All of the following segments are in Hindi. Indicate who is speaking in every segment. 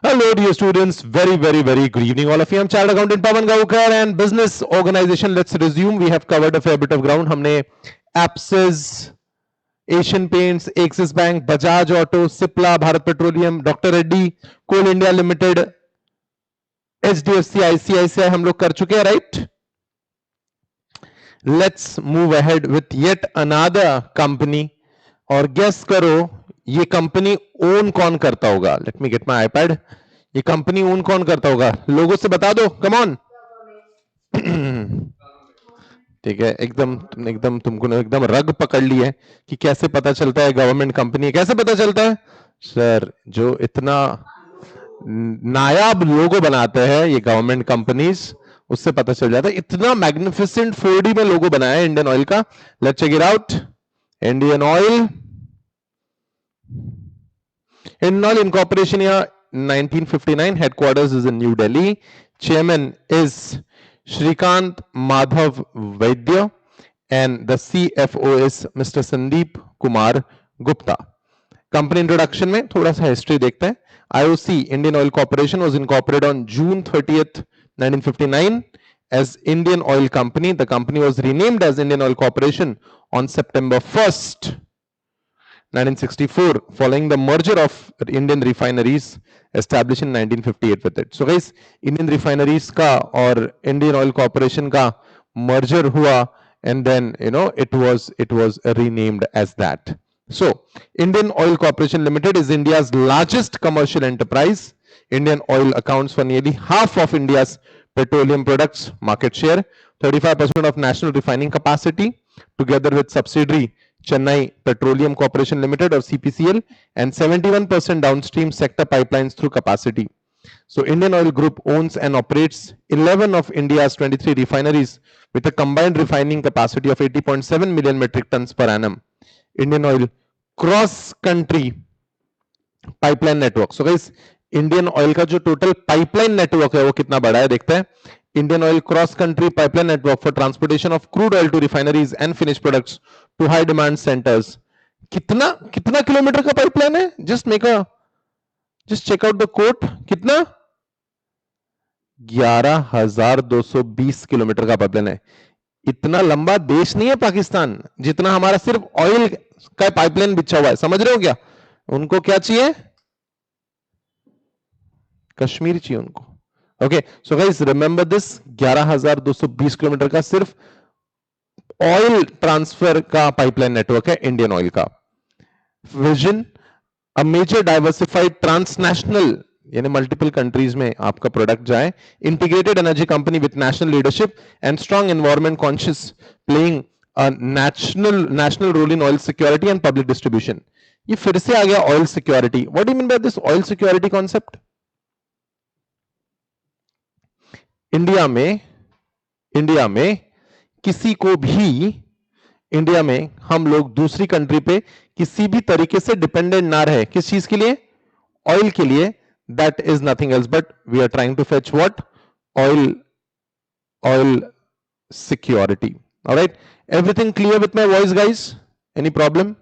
Speaker 1: Hello, dear students. Very good evening, all of you. I'm Chartered Accountant Pawan Gaukar and business organization. Let's resume. We have covered a fair bit of ground. हमने Apses, Asian Paints, Axis Bank, Bajaj Auto, Cipla, Bharat Petroleum, Dr. Reddy, Coal India Limited, HDFC, ICICI हम लोग कर चुके हैं, right? Let's move ahead with yet another company. और guess करो ये कंपनी ओन कौन करता होगा? Let me get my iPad. ये कंपनी ओन कौन करता होगा? लोगों से बता दो, कम ऑन. ठीक है, एकदम तुमको एकदम रग पकड़ ली है कि कैसे पता चलता है गवर्नमेंट कंपनी है. कैसे पता चलता है सर? जो इतना नायाब लोगो बनाते हैं ये गवर्नमेंट कंपनीज, उससे पता चल जाता है. इतना मैग्निफिसेंट 4D में लोगो बनाया है इंडियन ऑयल का. Let's check it out. Indian oil Incorporation year 1959. Headquarters is in New Delhi. Chairman is Shrikant Madhav Vaidya and the CFO is Mr. Sandeep Kumar Gupta. Company introduction में थोड़ा सा history देखते हैं. IOC Indian Oil Corporation was incorporated on June 30th, 1959 as Indian Oil Company. The company was renamed as Indian Oil Corporation on September 1st. 1964 following the merger of Indian refineries established in 1958 with it. So guys, Indian refineries का और Indian Oil Corporation का merger हुआ and then it was renamed as that. So Indian Oil Corporation Limited is India's largest commercial enterprise. Indian Oil accounts for nearly half of India's petroleum products market share, 35% of national refining capacity, together with subsidiary Chennai Petroleum Corporation Limited or CPCL, and 71% downstream sector pipelines through capacity. So Indian Oil Group owns and operates 11 of India's 23 refineries with a combined refining capacity of 80.7 million metric tons per annum. Indian Oil cross country pipeline network. So guys, Indian Oil का जो total pipeline network है वो कितना बड़ा है देखते हैं. Indian Oil cross country pipeline network for transportation of crude oil to refineries and finished products to high demand centers. कितना किलोमीटर का पाइपलाइन है? just check out the quote. कितना? 11,220 किलोमीटर का पाइपलाइन है. इतना लंबा देश नहीं है पाकिस्तान जितना हमारा सिर्फ ऑयल का पाइपलाइन बिछा हुआ है. समझ रहे हो क्या? उनको क्या चाहिए? कश्मीर चाहिए उनको. Okay, so guys remember this. 11,220 kilometre का सिर्फ ऑयल ट्रांसफर का पाइपलाइन नेटवर्क है इंडियन ऑयल का. Vision, a major diversified transnational यानी मल्टीपल कंट्रीज में आपका प्रोडक्ट जाए. Integrated energy company with national leadership and strong environment conscious, playing a national role in oil security and public distribution. ये फिर से आ गया oil security. What do you mean by this oil security concept? India में किसी को भी, इंडिया में हम लोग दूसरी कंट्री पे किसी भी तरीके से डिपेंडेंट ना रहे. किस चीज के लिए? ऑयल के लिए. That is nothing else but we are trying to fetch what? Oil security. Alright, everything clear with my voice guys? Any problem?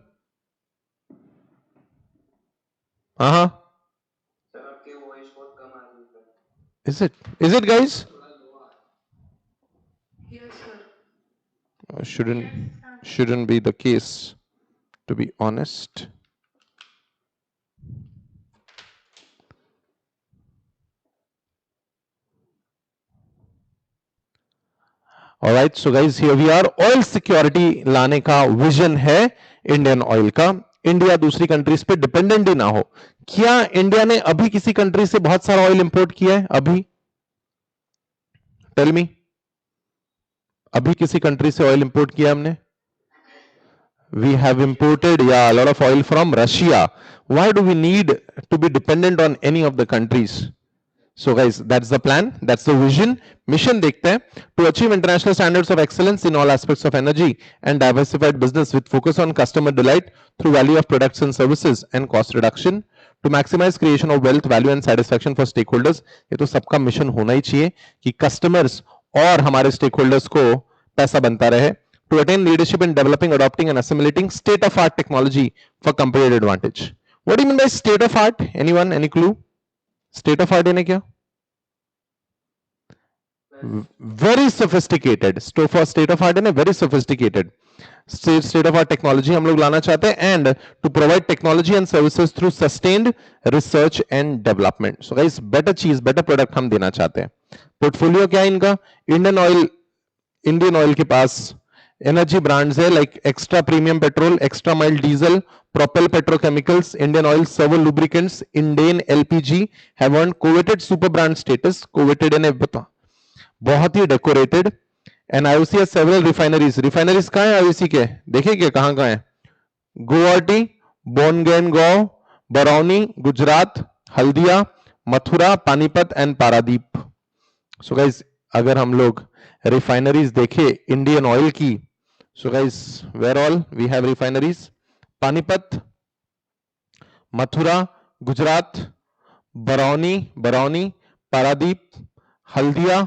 Speaker 1: हाँ, is it guys? Shouldn't be the case, to be honest. All right, so guys, here we are. Oil security लाने का विजन है इंडियन ऑयल का. इंडिया दूसरी कंट्रीज पे डिपेंडेंट ही ना हो. क्या इंडिया ने अभी किसी कंट्री से बहुत सारा ऑयल इंपोर्ट किया है? अभी टेल मी, अभी किसी कंट्री से ऑयल इंपोर्ट किया हमने? We have imported a lot of oil from Russia. Why do we need to be dependent on any of the countries? So guys, that's the plan, that's the vision. Mission देखते हैं. To achieve international standards of excellence in all aspects of energy and diversified business with focus on customer delight through value of products and services and cost reduction. To maximize creation of wealth, value and satisfaction for stakeholders. ये तो सबका मिशन होना ही चाहिए कि customers और हमारे stakeholders को पैसा बनता रहे. To attain leadership in developing, adopting and assimilating state-of-art technology for competitive advantage. What do you mean by state-of-art? Anyone? Any clue? State of art यानी क्या? Very sophisticated. State of art है ना, very sophisticated. State of art technology हम लोग लाना चाहते हैं and to provide technology and services through sustained research and development. So guys better चीज, बेटर प्रोडक्ट हम देना चाहते हैं. पोर्टफोलियो क्या है इनका? इंडियन ऑयल के पास एनर्जी ब्रांड्स है like extra premium petrol, extra mild diesel, Propel Petrochemicals, Indian Oil, Servo Lubricants, Indian LPG have earned coveted super brand status. Coveted यानी बहुत ही decorated. And IOC has several refineries. Refineries कहां है आईओसी के? देखिए कहां कहां है. Guwahati, Bongaigaon, Barauni Gujarat, Haldia, Mathura, Panipat and Paradip. So guys अगर हम लोग रिफाइनरीज देखे इंडियन ऑयल की, so guys where all we have refineries? Panipat, Mathura Gujarat, Barauni, Paradip, Haldia,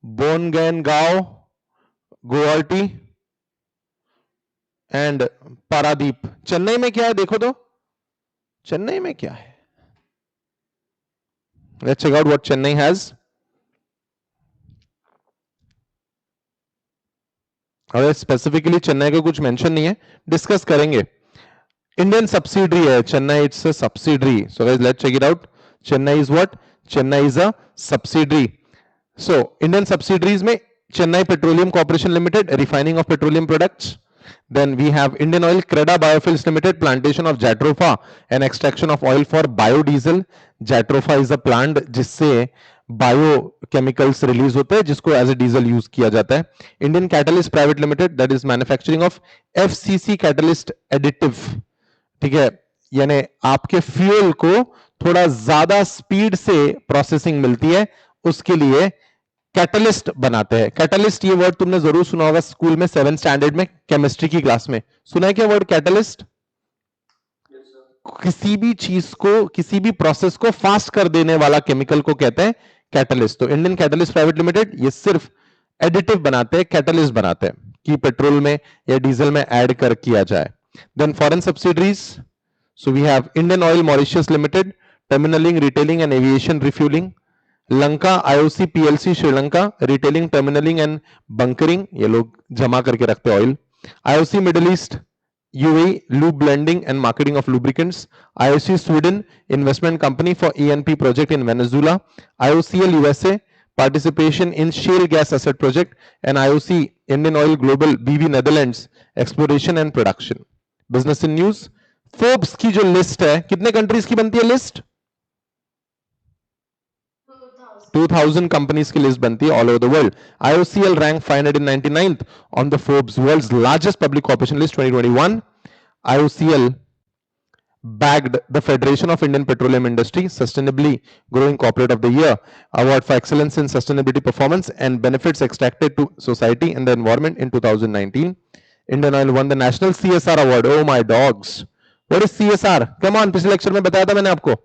Speaker 1: Bongaigaon, Guwahati and Paradip. Chennai में क्या है देखो तो, चेन्नई में क्या है? Let's check out what Chennai has. अगर स्पेसिफिकली चेन्नई का कुछ मेंशन नहीं है, डिस्कस करेंगे. इंडियन सब्सिडरी है Chennai, it's a subsidiary. So guys let's check it out. Chennai is what? Chennai is a subsidiary. So, Indian subsidiaries में Chennai Petroleum Corporation Limited, refining of petroleum products. Then we have Indian Oil Creda Biofuels Limited, plantation of Jatropha and extraction of oil for biodiesel. Jatropha is a plant जिससे biochemicals release होते हैं जिसको as a diesel use किया जाता है. Indian Catalyst Private Limited, that is manufacturing of FCC catalyst additive. ठीक है, यानी आपके फ्यूल को थोड़ा ज्यादा स्पीड से प्रोसेसिंग मिलती है, उसके लिए कैटलिस्ट बनाते हैं. कैटलिस्ट ये वर्ड तुमने जरूर सुना होगा स्कूल में 7th स्टैंडर्ड में केमिस्ट्री की क्लास में. सुना है क्या वर्ड कैटलिस्ट? किसी भी चीज को, किसी भी प्रोसेस को फास्ट कर देने वाला केमिकल को कहते हैं कैटलिस्ट. तो इंडियन कैटलिस्ट प्राइवेट लिमिटेड ये सिर्फ एडिटिव बनाते हैं, कैटलिस्ट बनाते हैं कि पेट्रोल में या डीजल में ऐड कर किया जाए. Then foreign subsidiaries, so we have Indian oil Mauritius limited, terminalling, retailing and aviation refuelling. Lanka IOC PLC Sri Lanka, retailing, terminalling and bunkering, ये लोग जमा करके रखते हैं oil. IOC middle east UAE, lube blending and marketing of lubricants. IOC Sweden, investment company for E and P project in Venezuela. IOCL USA, participation in shale gas asset project. And IOC Indian oil global BV Netherlands, exploration and production. Business in news, Forbes की जो लिस्ट है, कितने कंट्रीज की बनती है लिस्ट? 2000 कंपनीज की लिस्ट बनती है all over the world. IOCL rank 599th on the Forbes world's largest public corporation list 2021. IOCL bagged the Federation of Indian Petroleum Industry Sustainably Growing Corporate of the Year Award for Excellence in Sustainability Performance and Benefits Extracted to Society and the Environment in 2019. Indian Oil won the National CSR Award. Oh my dogs. What is CSR? Come on, पिछले लेक्चर में बताया था मैंने आपको.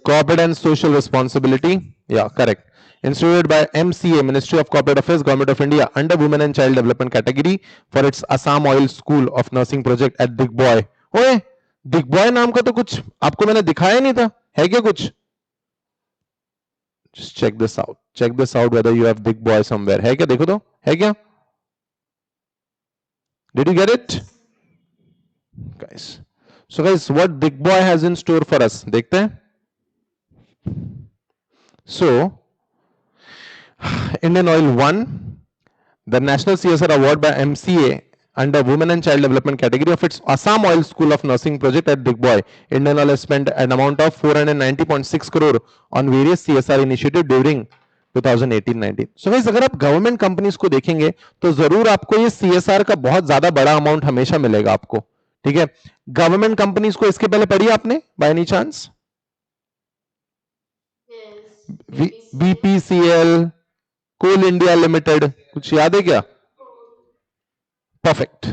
Speaker 1: Corporate and Social Responsibility. Yeah, correct. Instituted by MCA, Ministry of Corporate Affairs, Government of India, under Women and Child Development category for its Assam Oil School of Nursing project at Digboy. ओए, Digboy नाम का तो कुछ आपको मैंने दिखाया नहीं था, है क्या कुछ? Just check this out. Check this out whether you have Digboy somewhere. है क्या? देखो तो, है क्या? Did you get it? Guys. So guys, what Digboy has in store for us? देखते हैं. So, Indian Oil won the National CSR Award by MCA under Women and Child Development category of its Assam Oil School of Nursing project at Digboy. Indian Oil has spent an amount of 490.6 crore on various CSR initiatives during 2018-19. So guys, अगर आप गवर्नमेंट कंपनीज को देखेंगे तो जरूर आपको ये CSR का बहुत ज्यादा बड़ा अमाउंट हमेशा मिलेगा आपको. ठीक है, गवर्नमेंट कंपनीज को इसके पहले पढ़ी आपने by any chance? BPCL, coal India limited, कुछ याद है क्या? परफेक्ट.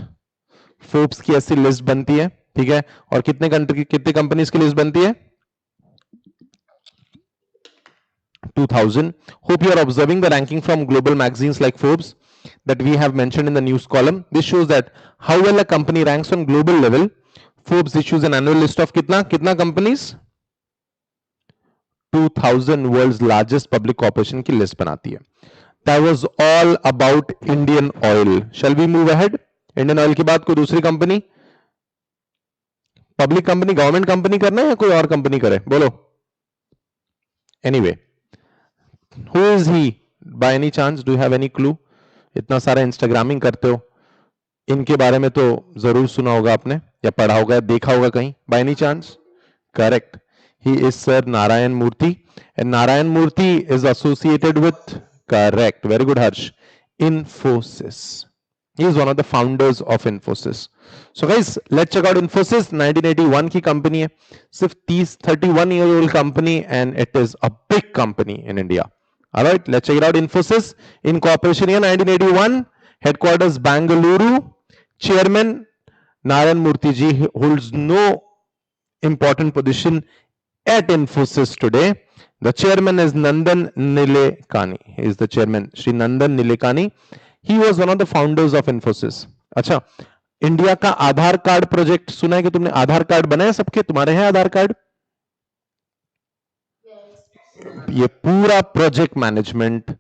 Speaker 1: फोर्ब्स की ऐसी लिस्ट बनती है. ठीक है, और कितने कंट्री, कितने कंपनीज की लिस्ट बनती है? 2000. Hope you are observing the ranking from global magazines like Forbes that we have mentioned in the news column. This shows that how well a company ranks on global level. Forbes issues an annual list of कितना companies? 2000 world's largest public corporation की लिस्ट बनाती है. That was all about Indian Oil. Shall we move ahead? Indian oil के बाद कोई दूसरी company, public company, government company करना है या कोई और कंपनी करे, बोलो. Anyway, who is he bye any chance? Do you have any clue? इतना सारा इंस्टाग्रामिंग करते हो, इनके बारे में तो जरूर सुना होगा आपने या पढ़ा होगा, देखा होगा कहीं, by any chance? Correct, he is sir Narayana Murthy. And Narayana Murthy is associated with, correct, very good Harsh, Infosys. He is one of the founders of Infosys. So guys, let's check out Infosys. 1981 की कंपनी है, सिर्फ 31 year old company, and it is a big company in India. All right, let's check it out. Infosys incorporation year 1981, headquarters Bangalore, chairman Narayan Murthy ji holds no important position at Infosys today. The chairman is Nandan Nilekani. He is the chairman, Shri Nandan Nilekani. He was one of the founders of Infosys. अच्छा, इंडिया का आधार कार्ड प्रोजेक्ट सुना है कि तुमने? आधार कार्ड बनाए सबके? तुम्हारे हैं आधार कार्ड? ये पूरा प्रोजेक्ट मैनेजमेंट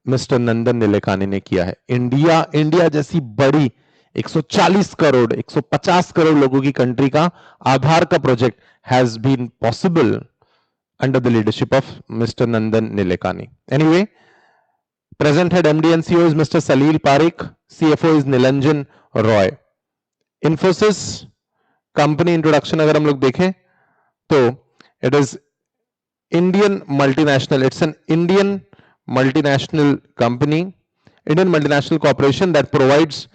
Speaker 1: मिस्टर नंदन निलेकानी ने किया है. इंडिया जैसी बड़ी 140 करोड़ 150 करोड़ लोगों की कंट्री का आधार का project has been possible under the leadership of Mr. Nandan Nilekani. Anyway, present head MD and CEO is Mr. Salil Parekh. CFO is Nilanjan Roy. Infosys company introduction अगर हम लोग देखें तो it is Indian multinational. It's an Indian multinational company, Indian multinational corporation that provides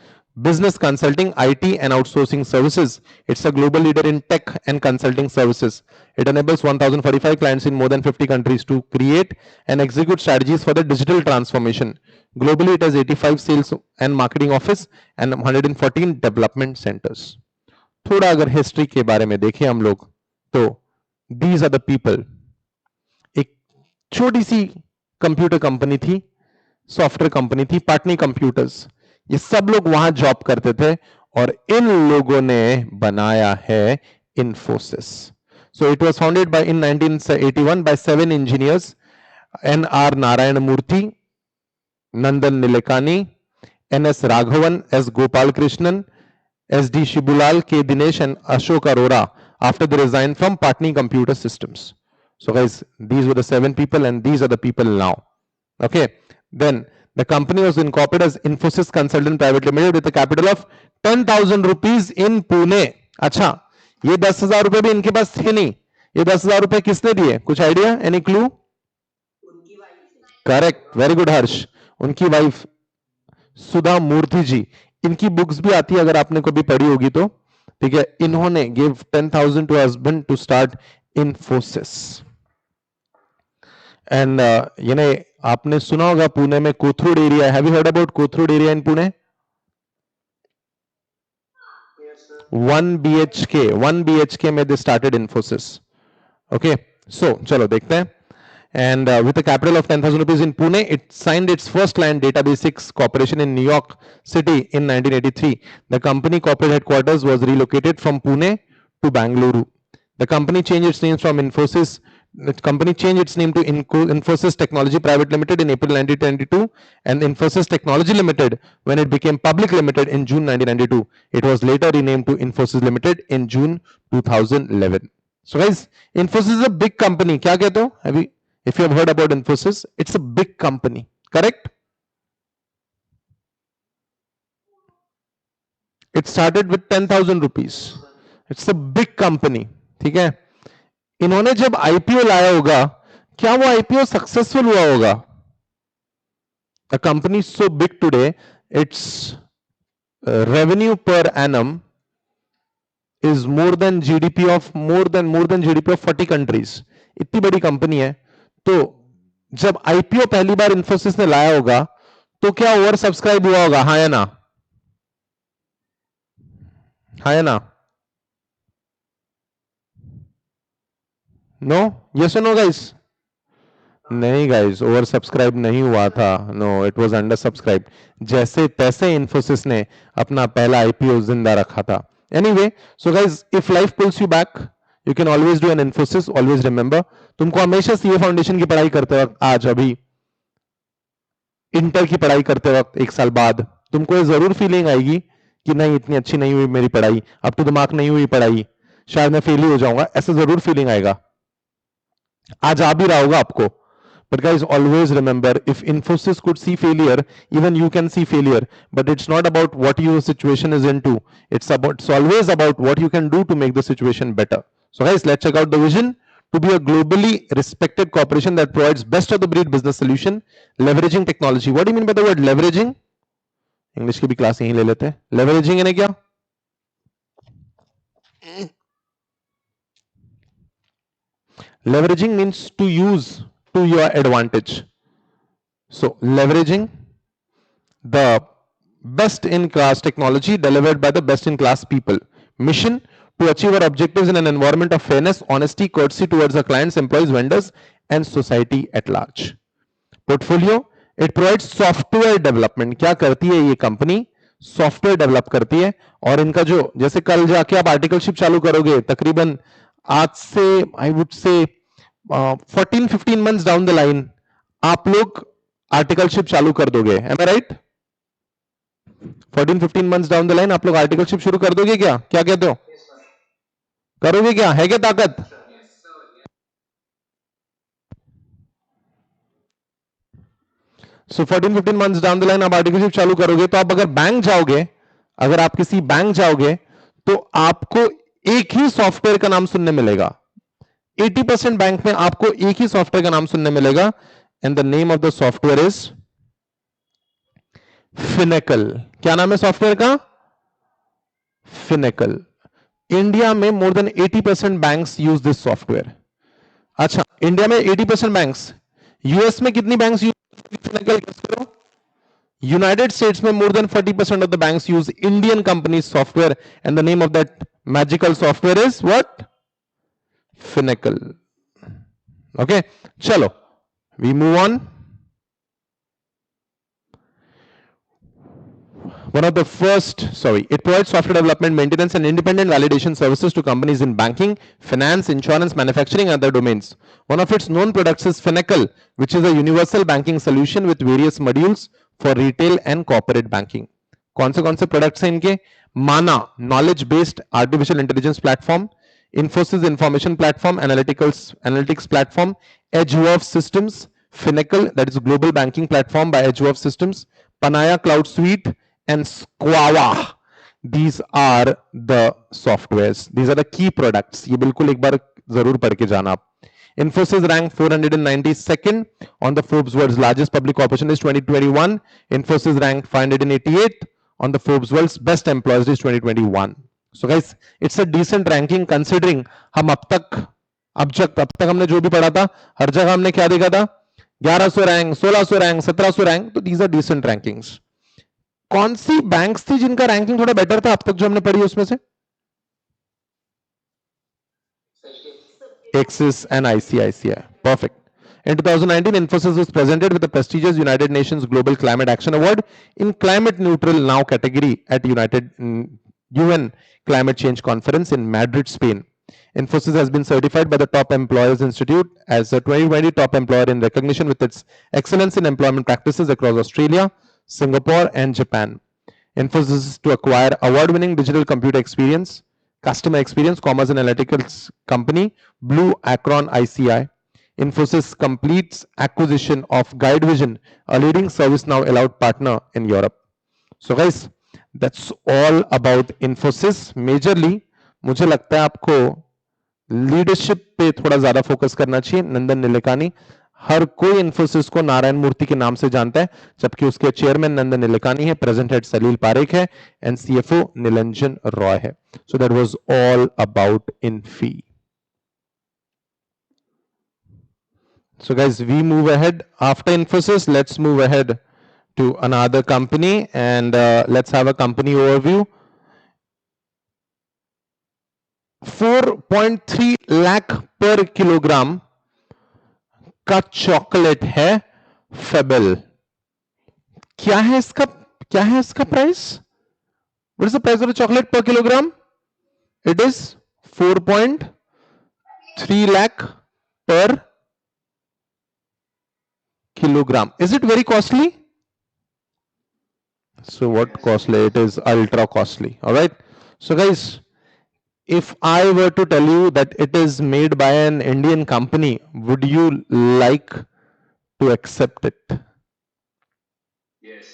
Speaker 1: business consulting, IT and outsourcing services. It's a global leader in tech and consulting services. It enables 1045 clients in more than 50 countries to create and execute strategies for the digital transformation. Globally, it has 85 sales and marketing office and 114 development centers. थोड़ा अगर हिस्ट्री के बारे में देखें हम लोग तो these are the people. एक छोटी सी कंप्यूटर कंपनी थी, सॉफ्टवेयर कंपनी थी, पाटनी कंप्यूटर्स. ये सब लोग वहां जॉब करते थे और इन लोगों ने बनाया है Infosys. So it was founded by in 1981 by 7 engineers: N.R. Narayan Murthy, Nandan Nilekani, N.S. Raghavan, S. Gopal Krishnan, S.D. Shibulal, K. Dinesh and Ashok Arora after they resigned from Patni Computer Systems. So guys, these were the 7 people and these are the people now. Okay, then the company was incorporated as Infosys Consultant Private Limited with a capital of 10,000 rupees in Pune. अच्छा, ये 10,000 रुपए भी इनके पास थे नहीं. ये 10,000 रुपए किसने दिए? कुछ idea? Any clue? Correct, very good Harsh. उनकी वाइफ सुधा मूर्ति जी. इनकी बुक्स भी आती है अगर आपने कभी पढ़ी होगी तो. ठीक है, इन्होंने give 10,000 to husband to start Infosys. And ये आपने सुना होगा पुणे में Kothrud area. Have you heard about Kothrud area in Pune? 1 BHK में they started Infosys. Okay, so चलो देखते हैं. And with a capital of 10,000 rupees in Pune, it signed its first client, Database Corporation in New York City in 1983. The company corporate headquarters was relocated from Pune to Bangalore. The company changed its name from Infosys. The company changed its name to Infosys Technology Private Limited in April 1992 and Infosys Technology Limited when it became public limited in June 1992. It was later renamed to Infosys Limited in June 2011. So guys, Infosys is a big company. क्या कहते हो? If you have heard about Infosys, it's a big company, correct? It started with 10,000 rupees. It's a big company. ठीक है, इन्होंने जब आईपीओ लाया होगा, क्या वो आईपीओ सक्सेसफुल हुआ होगा? A company so big today, its revenue per annum is more than GDP of 40 countries. इतनी बड़ी कंपनी है. तो जब आईपीओ पहली बार Infosys ने लाया होगा तो क्या ओवर सब्सक्राइब हुआ होगा? हाँ या ना? हाँ या ना? नो? यस और नो गाइस? नहीं गाइस, ओवर सब्सक्राइब नहीं हुआ था. No, it was under subscribe. जैसे तैसे Infosys ने अपना पहला आईपीओ जिंदा रखा था. Anyway, so guys, if life pools you back, You can always do an Infosys. Always remember, तुमको हमेशा सीए फाउंडेशन की पढ़ाई करते वक्त, आज अभी इंटर की पढ़ाई करते वक्त 1 साल बाद तुमको ये जरूर फीलिंग आएगी कि नहीं इतनी अच्छी नहीं हुई मेरी पढ़ाई, अब तो दिमाग नहीं हुई पढ़ाई, शायद मैं फेल ही हो जाऊंगा, ऐसा जरूर फीलिंग आएगा, आज आ भी रहा होगा आपको. But guys, always remember, if Infosys could see failure, even you can see failure. But it's not about what your situation is into. It's always about what you can do to make the situation better. So guys, let's check out the vision to be a globally respected corporation that provides best of the breed business solution, leveraging technology. What do you mean by the word leveraging? English की भी क्लास यहीं ले लेते हैं. Leveraging यानी क्या? Leveraging means to use to your advantage. So leveraging the best in class technology delivered by the best in class people. Mission to achieve our objectives in an environment of fairness, honesty, courtesy towards our clients, employees, vendors, and society at large. Portfolio, it provides software development. क्या करती है ये कंपनी? सॉफ्टवेयर डेवलप करती है. और इनका जो, जैसे कल जाके आप आर्टिकलशिप चालू करोगे, तकरीबन आज से I would say 14-15 months down the line आप लोग आर्टिकलशिप चालू कर दोगे. Am I right? 14-15 months down the line आप लोग आर्टिकलशिप शुरू कर दोगे क्या? क्या कहते हो? करोगे क्या? है क्या ताकत? सो 14-15 मंथ्स डाउन द लाइन आप आर्टिकलशिप चालू करोगे, तो आप अगर बैंक जाओगे, अगर आप किसी बैंक जाओगे, तो आपको एक ही सॉफ्टवेयर का नाम सुनने मिलेगा. 80% बैंक में आपको एक ही सॉफ्टवेयर का नाम सुनने मिलेगा, and the name of the software is Finacle. क्या नाम है सॉफ्टवेयर का? फिनेकल. इंडिया में more than 80% banks use this software. अच्छा, इंडिया में 80% बैंक्स. यूएस में कितनी banks use Finacle? United States में more than 40% of the banks use Indian company software, and the name of that magical software is what? Finacle. Okay, चलो we move on. One of the first, it provides software development, maintenance, and independent validation services to companies in banking, finance, insurance, manufacturing, and other domains. One of its known products is Finacle, which is a universal banking solution with various modules for retail and corporate banking. कौन से products हैं इनके? Mana, knowledge-based artificial intelligence platform, Infosys information platform, analytics platform, Edgeworth Systems, Finacle, that is global banking platform by Edgeworth Systems, Panaya Cloud Suite, and Squawa. These are the softwares. These are the key products. ये बिल्कुल एक बार जरूर पढ़ के जाना आप. Infosys ranked 492nd on the Forbes World's Largest Public Corporation list 2021. Infosys ranked 588th on the Forbes World's Best Employers list 2021. So guys, it's a decent ranking considering हम अब तक हमने जो भी पढ़ा था, हर जगह हमने क्या देखा था? 1100 रैंक, 1600 रैंक, 1700 रैंक. तो these are decent rankings. कौन सी बैंक्स थी जिनका रैंकिंग थोड़ा बेटर था अब तक जो हमने पढ़ी उसमें से? Axis and ICICI. Perfect. In 2019, Infosys was presented with the prestigious United Nations Global Climate Action Award in Climate Neutral Now category at UN Climate Change Conference in Madrid, Spain. Infosys has been certified by the Top Employers Institute as a 2020 top employer in recognition with its excellence in employment practices across Australia, Singapore, and Japan. Infosys is to acquire award-winning digital computer experience, customer experience, commerce and analytics company, Blue Acron ICI. Infosys completes acquisition of GuideVision, a leading ServiceNow allowed partner in Europe. So guys, that's all about Infosys. Majorly, मुझे लगता है आपको लीडरशिप पे थोड़ा ज्यादा फोकस करना चाहिए. नंदन नीलेकानी, हर कोई इन्फोसिस को नारायण मूर्ति के नाम से जानता है, जबकि उसके चेयरमैन नंदन नीलेकानी है, प्रेजेंट हेड सलील पारेख है, एंड सीएफओ निलंजन रॉय है. So that was all about Infy. So guys, we move ahead. After Infosys, let's move ahead to another company and let's have a company overview. 4.3 lakh per kilogram का चॉकलेट है फेबल. क्या है इसका price? What is the price of the chocolate per kilogram? It is 4.3 3 lakh per kilogram. Is it very costly? So what costly? It is ultra costly. All right. So guys, if I were to tell you that it is made by an Indian company, would you like to accept it?
Speaker 2: Yes.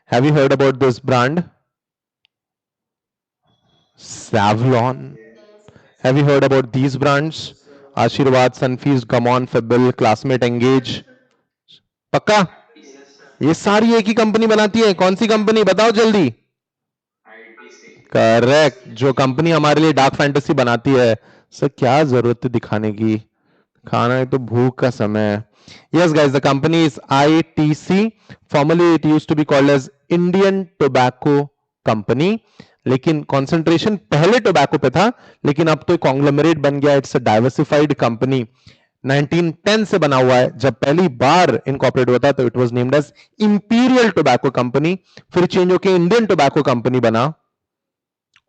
Speaker 1: Have you heard about this brand? Savlon. Have you heard about these brands? Ashirwad, Sunfeast, Gamon, Febble, Classmate, Engage. पक्का?
Speaker 2: Yes.
Speaker 1: ये सारी एक ही कंपनी बनाती है. कौन सी कंपनी बताओ जल्दी.
Speaker 2: ITC.
Speaker 1: करेक्ट. जो कंपनी हमारे लिए डार्क फैंटेसी बनाती है. सर क्या जरूरत है दिखाने की. खाना है तो भूख का समय है. Yes, guys, the company is ITC. Formerly, it used to be called as Indian Tobacco Company. लेकिन कंसंट्रेशन पहले टोबैको पे था, लेकिन अब तो कॉन्ग्लोमरेट बन गया. It's a diversified company. 1910 से बना हुआ है. जब पहली बार इनकॉर्पोरेट हुआ था तो it was named as imperial tobacco company. फिर चेंज होकर इंडियन टोबैको कंपनी बना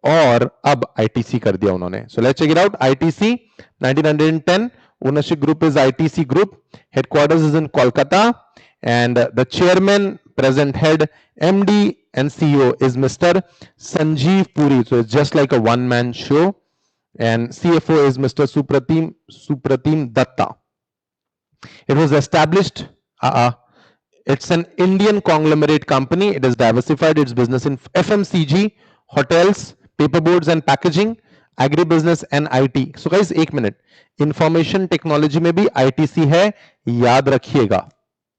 Speaker 1: और अब आईटीसी कर दिया उन्होंने. So let's check it out. ITC 1910. Ownership group is ITC Group. Headquarters is in Kolkata, and the chairman, present head, MD, and CEO is Mr. Sanjeev Puri. So it's just like a one-man show. And CFO is Mr. Supratim Datta. It was established. It's an Indian conglomerate company. It is diversified its business in FMCG, hotels, paperboards and packaging, agribusiness and IT. So guys, एक मिनट. इंफॉर्मेशन टेक्नोलॉजी में भी आईटीसी है, याद रखिएगा.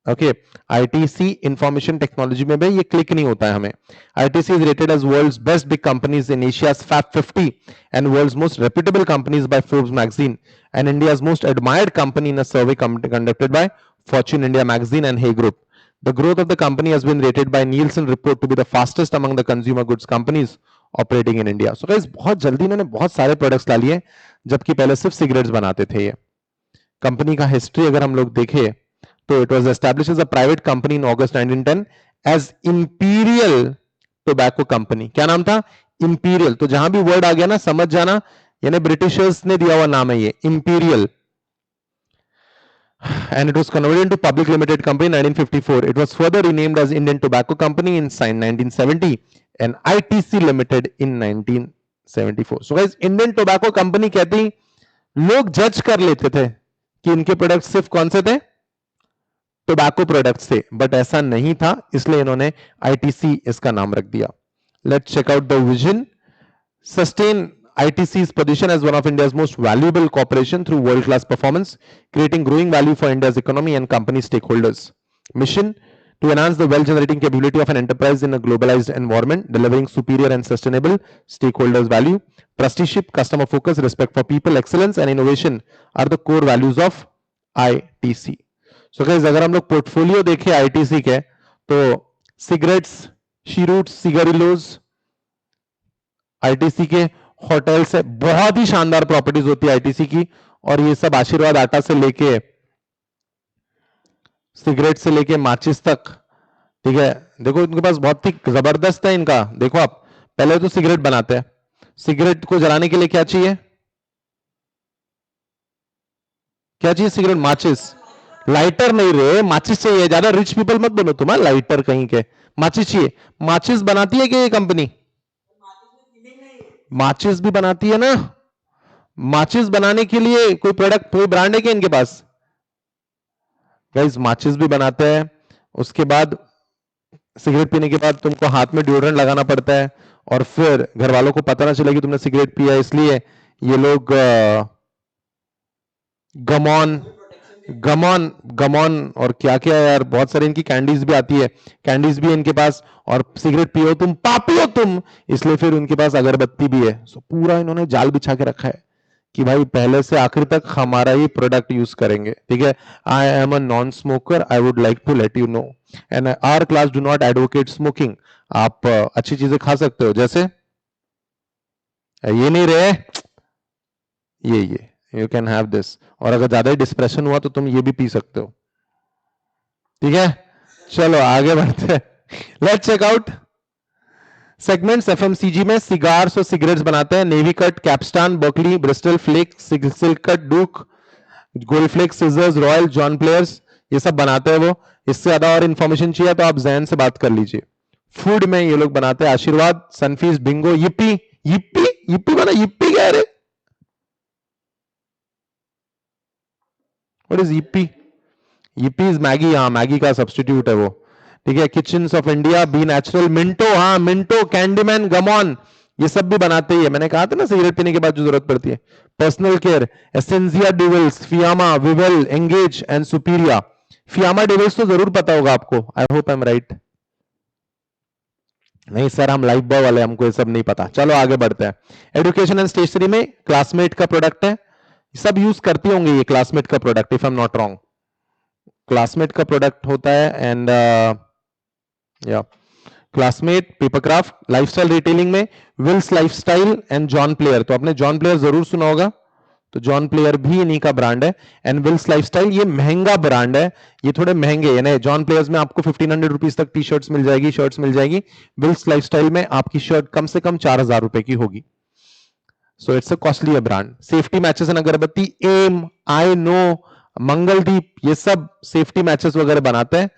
Speaker 1: ओके, आईटीसी इंफॉर्मेशन टेक्नोलॉजी में भी ये क्लिक नहीं होता है हमें. ITC is rated as world's best big companies in Asia's fab 50 and world's most reputable companies by Forbes magazine and India's most admired company in a survey conducted by Fortune India magazine and Hay group. The growth of the company has been rated by Nielsen report to be the fastest among the consumer goods companies operating in India. So guys, बहुत जल्दी इन्होंने बहुत सारे प्रोडक्ट्स ला लिए, जबकि पहले सिर्फ सिगरेट्स बनाते थे. ये कंपनी का हिस्ट्री अगर हम लोग देखें तो it was established as a private company in August 1910 as imperial tobacco company. क्या नाम था? इंपीरियल. तो जहां भी वर्ड आ गया ना समझ जाना, यानी ब्रिटिशर्स ने दिया हुआ नाम है ये imperial. And it was converted into public limited company in 1954. It was further renamed as Indian Tobacco Company in 1970 and ITC Limited in 1974. So guys, Indian Tobacco Company कहती लोग जज कर लेते थे कि इनके प्रोडक्ट सिर्फ कौन से थे? टोबैको प्रोडक्ट्स थे, बट ऐसा नहीं था, इसलिए इन्होंने आईटीसी इसका नाम रख दिया. Let's check out the vision. Sustain ITC's position as one of India's most valuable corporation through world-class performance, creating growing value for India's economy and company stakeholders. Mission: to enhance the wealth-generating capability of an enterprise in a globalized environment, delivering superior and sustainable stakeholders' value. Trusteeship, customer focus, respect for people, excellence and innovation are the core values of ITC. So guys, अगर हम लोग portfolio देखें ITC के, तो cigarettes, cheroots, cigarillos, आईटीसी के होटल्स है, बहुत ही शानदार प्रॉपर्टीज होती है आईटीसी की. और ये सब आशीर्वाद आटा से लेके सिगरेट से लेके माचिस तक, ठीक है. देखो इनके पास बहुत ही जबरदस्त है इनका. देखो आप, पहले तो सिगरेट बनाते हैं. सिगरेट को जलाने के लिए क्या चाहिए? क्या चाहिए? सिगरेट, माचिस. लाइटर नहीं रे, माचिस चाहिए. ज्यादा रिच पीपल मत बनो तुम, लाइटर कहीं के. माचिस चाहिए. माचिस बनाती है क्या ये कंपनी? माचिस भी बनाती है ना. माचिस बनाने के लिए कोई प्रोडक्ट, कोई ब्रांड है क्या इनके पास? गाइस, माचिस भी बनाते हैं. उसके बाद सिगरेट पीने के बाद तुमको हाथ में डिओड्रेंट लगाना पड़ता है, और फिर घर वालों को पता ना चले कि तुमने सिगरेट पिया, इसलिए ये लोग गमॉन गमॉन गमॉन और क्या क्या यार, बहुत सारी इनकी कैंडीज भी आती है. कैंडीज भी है इनके पास. और सिगरेट पियो तुम, पापी हो तुम, इसलिए फिर उनके पास अगरबत्ती भी है. सो पूरा इन्होंने जाल बिछा के रखा है कि भाई पहले से आखिर तक हमारा ही प्रोडक्ट यूज करेंगे. ठीक है. I am a non smoker, I would like to let you know, and our class do not advocate smoking. आप अच्छी चीजें खा सकते हो, जैसे ये नहीं रहे, ये यू कैन हैव दिस. और अगर ज्यादा ही डिस्प्रेशन हुआ तो तुम ये भी पी सकते हो. ठीक है, चलो आगे बढ़ते हैं. Let's check out. Segments FMCG में सिगार्स और सिगरेट्स बनाते हैं, Navy Cut, Capstan, Berkeley, Bristol, Flake, Silk Cut, Duke, Gold Flake, Scissors, Royal, John Players, ये सब बनाते हैं वो। इससे ज्यादा और इंफॉर्मेशन चाहिए तो आप जैन से बात कर लीजिए। फूड में ये लोग बनाते हैं Aashirvaad, Sunfeast, Bingo, yippee, yippee, yippee बना, yippee क्या है रे? What is yippee? yippee is Maggi, हाँ मैगी का सब्स्टिट्यूट है वो। ठीक है, kitchens of India, B natural, Minto, हाँ मिंटो, कैंडीमैन, गमॉन, ये सब भी बनाते ही है। मैंने कहा था ना सिगरेट पीने के बाद जो जरूरत पड़ती है। Personal care, Essenza Di Wills, Fiama, Vivel, Engage and Superia. Fiama Di Wills तो जरूर पता होगा आपको, I hope I am right. नहीं सर, हम लाइफ बॉय वाले, हमको ये सब नहीं पता। चलो आगे बढ़ते हैं। एजुकेशन एंड स्टेशनरी में क्लासमेट का प्रोडक्ट है, सब यूज करते होंगे ये क्लासमेट का product, if I am not wrong. Classmate का प्रोडक्ट होता है एंड या क्लासमेट, पेपरक्राफ्ट। लाइफस्टाइल रिटेलिंग में Wills lifestyle and John Player, तो आपने जॉन प्लेयर जरूर सुना होगा, तो जॉन प्लेयर भी इन्हीं का ब्रांड है। एंड विल्स लाइफस्टाइल ये महंगा ब्रांड है, ये थोड़े महंगे, यानी जॉन प्लेयर्स में आपको 1500 रुपीज तक टी शर्ट्स मिल जाएगी, शर्ट्स मिल जाएगी। विल्स लाइफस्टाइल में आपकी शर्ट कम से कम 4000 रुपए की होगी। So it's a costly brand. Safety matches and अगरबत्ती, एम, आई नो, मंगलदीप, ये सब सेफ्टी मैचेस वगैरह बनाते हैं।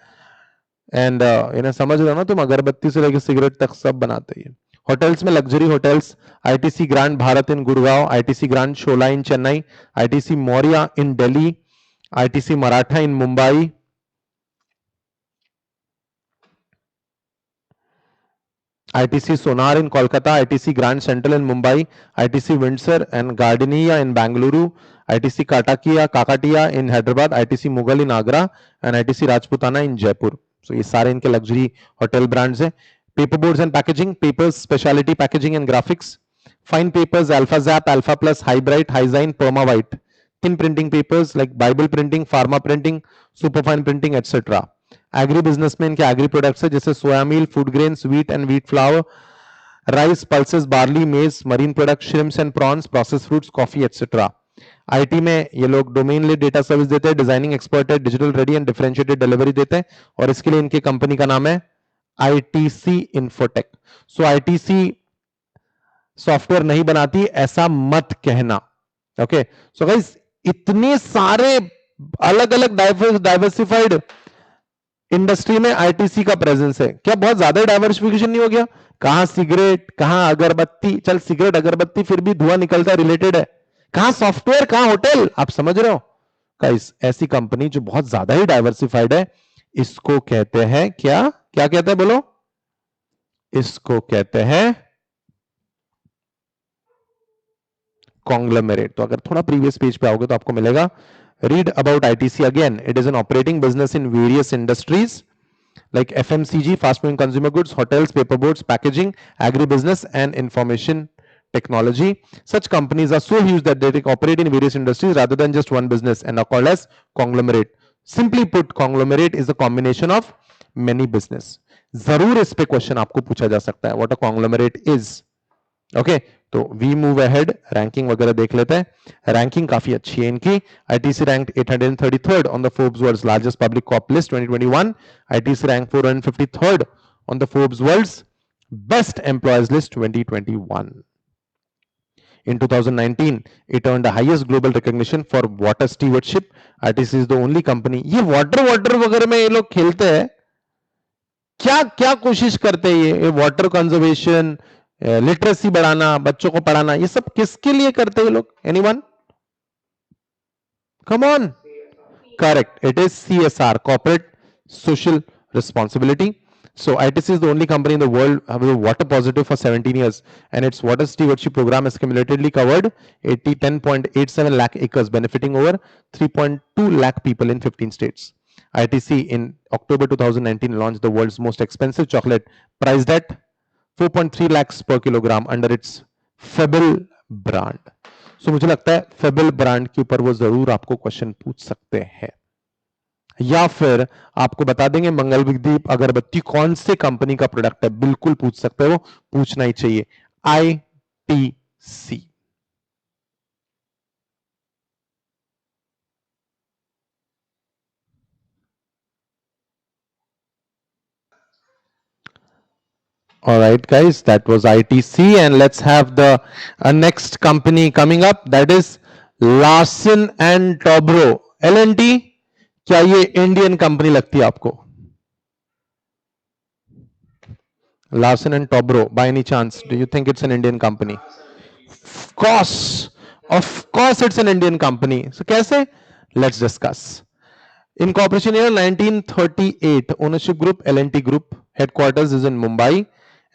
Speaker 1: एंड इन्हें समझ रहे हो ना तुम, अगरबत्ती से लेकर सिगरेट तक सब बनाते हैं। होटल्स में luxury hotels, ITC Grand Bharat in Gurgaon, ITC Grand Chola in Chennai, ITC Maurya in Delhi, ITC Maratha in Mumbai, ITC Sonar in Kolkata, ITC Grand Central in Mumbai, ITC Windsor and Gardenia in Bengaluru, ITC Kakatiya Kakatiya in Hyderabad, ITC Mughal in Agra and ITC Rajputana in Jaipur. So ये सारे इनके लग्जरी होटल ब्रांड्स हैं। Paper boards and packaging, papers, speciality packaging and graphics, fine papers, Alpha Zap, Alpha Plus, Hi Bright, Hi Zine, Perma White, thin printing papers like Bible printing, pharma printing, superfine printing etcetera. Agri business में इनके एग्री प्रोडक्ट्स है, जैसे soya meal, food grains, wheat and wheat flour, rice, pulses, barley, maize, marine product, shrimps and prawns, process fruits, coffee etcetera. IT में ये लोग डोमेन ले डेटा सर्विस देते हैं, डिजाइनिंग एक्सपर्ट है, digital ready and differentiated delivery देते हैं, और इसके लिए इनकी कंपनी का नाम है आईटीसी इंफोटेक। सो आईटीसी सॉफ्टवेयर नहीं बनाती ऐसा मत कहना। ओके, सो गाइस इतने सारे अलग अलग डाइवर्सिफाइड इंडस्ट्री में आईटीसी का प्रेजेंस है, क्या बहुत ज्यादा डाइवर्सिफिकेशन नहीं हो गया? कहां सिगरेट, कहां अगरबत्ती, चल सिगरेट अगरबत्ती फिर भी धुआं निकलता है, रिलेटेड है, कहां सॉफ्टवेयर, कहां होटल, आप समझ रहे हो? गाइस ऐसी कंपनी जो बहुत ज्यादा ही डाइवर्सिफाइड है, इसको कहते हैं क्या, क्या कहते हैं बोलो? इसको कहते हैं कॉन्ग्लोमेरेट। तो अगर थोड़ा प्रीवियस पेज पे आओगे तो आपको मिलेगा, read about ITC again, it is an operating business in various industries like FMCG, fast moving consumer goods, hotels, paperboards, packaging, agribusiness, and information technology. Such companies are so huge that they operate in various industries rather than just one business and are called as conglomerate. Simply put, conglomerate is a combination of many business. जरूर इस पे क्वेश्चन आपको पूछा जा सकता है, what a conglomerate is. Okay, तो वी मूव अहेड, रैंकिंग वगैरह देख लेते हैं। रैंकिंग काफी अच्छी है इनकी। ITC rank 833rd on the Forbes world's largest public corp list 2021। ITC rank 453rd on the Forbes world's best employees list 2021। In 2019, it earned the highest global recognition for water stewardship. ITC is the only company, ये वाटर वगैरह में ये लोग खेलते हैं, क्या क्या कोशिश करते हैं ये वाटर कंजर्वेशन, लिटरेसी बढ़ाना, बच्चों को पढ़ाना, ये सब किसके लिए करते हैं ये लोग? Anyone? Come on. Correct, it is CSR, corporate social responsibility. So ITC is the only company in the world with a water positive for 17 years, and its water stewardship program has cumulatively covered 10.87 lakh acres, benefiting over 3.2 lakh people in 15 states. ITC in October 2019 launched the world's most expensive chocolate, priced at 4.3 lakhs per kilogram under its Febble brand. So मुझे लगता है फेबल ब्रांड के ऊपर वो जरूर आपको क्वेश्चन पूछ सकते हैं, या फिर आपको बता देंगे मंगल विदीप अगरबत्ती कौन से कंपनी का प्रोडक्ट है, बिल्कुल पूछ सकते हो, पूछना ही चाहिए। ITC. All right, guys, that was ITC, and let's have the next company coming up. That is Larsen and Tobro. LNT, क्या ये इंडियन कंपनी लगती है आपको? Larsen and Tobro, by any chance, do you think it's an Indian company? Of course, it's an Indian company. So, कैसे? Let's discuss. Incorporation year 1938. Ownership group L&T Group. Headquarters is in Mumbai,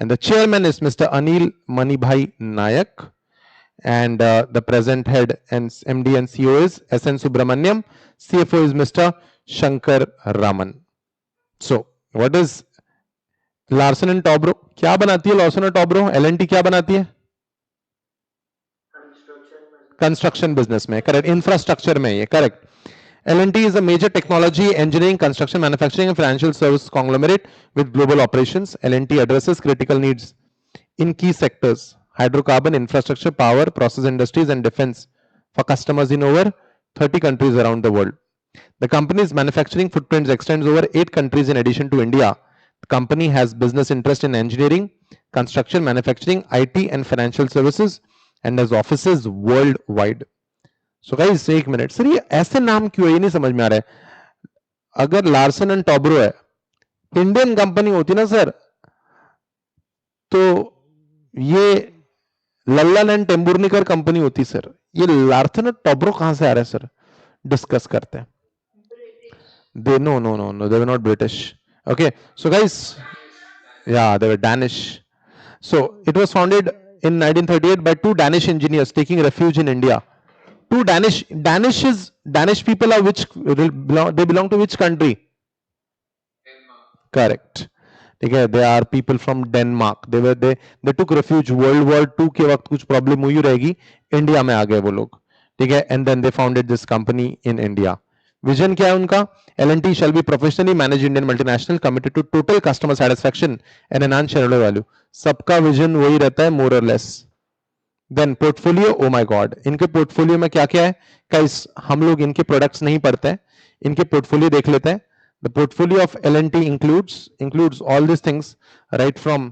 Speaker 1: and the chairman is Mr. Anil Manibhai Nayak. And the present head and MD and CEO is SN Subramaniam. CFO is Mr. Shankar Raman. So, what is Larsen and Tobro? क्या बनाती है Larsen and Tobro? L&T क्या बनाती है? कंस्ट्रक्शन बिजनेस में, करेक्ट. इंफ्रास्ट्रक्चर में, ये correct. L&T is a major technology, engineering, construction, manufacturing, and financial service conglomerate with global operations. L&T addresses critical needs in key sectors: hydrocarbon, infrastructure, power, process industries, and defense for customers in over 30 countries around the world. The company's manufacturing footprint extends over 8 countries in addition to India. The company has business interest in engineering, construction, manufacturing, IT, and financial services, and has offices worldwide. So guys एक मिनट सर, ये ऐसे नाम क्यों है, ये नहीं समझ में आ रहा है. अगर लार्सन एंड टॉब्रो है, इंडियन कंपनी होती ना सर, तो ये लल्लन एंड टेम्बुर्निकर कंपनी होती सर. ये लार्सन एंड टॉब्रो कहां से आ रहा है सर? डिस्कस करते हैं. They no no no no, they were not British. Okay, so guys, yeah, they were Danish. So it was founded in 1938 by two Danish engineers taking refuge in India. Two Danish people are which they belong to which country? Correct. ठीक है, they are people from Denmark. They took refuge World War II के वक्त कुछ प्रॉब्लम हुई रहेगी, इंडिया में आ गए वो लोग. ठीक है, and then they founded this company in India. Vision क्या है उनका? L&T shall be professionally managed Indian multinational committed to total customer satisfaction and enhanced shareholder value. सबका विजन वही रहता है, more or less. Then portfolio, oh my god, इनके पोर्टफोलियो में क्या क्या है? गाइस, हम लोग इनके प्रोडक्ट्स नहीं पढ़ते हैं, इनके पोर्टफोलियो देख लेते हैं. The portfolio of L&T includes all these things right from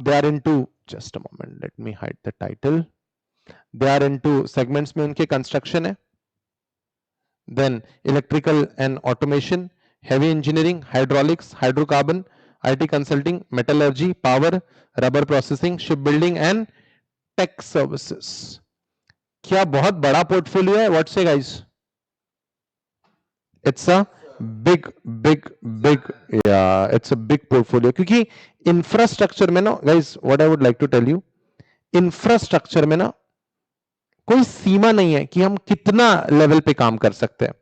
Speaker 1: they are into, just a moment, let me hide the title. They are into segments में उनके कंस्ट्रक्शन है, then electrical and automation, heavy engineering, hydraulics, hydrocarbon, IT consulting, metallurgy, power, rubber processing, shipbuilding and tech services. क्या बहुत बड़ा पोर्टफोलियो है? What say guys? It's a big big big, या इट्स अ बिग पोर्टफोलियो. क्योंकि इंफ्रास्ट्रक्चर में ना guys, what I would like to tell you, infrastructure में ना कोई सीमा नहीं है कि हम कितना लेवल पे काम कर सकते हैं.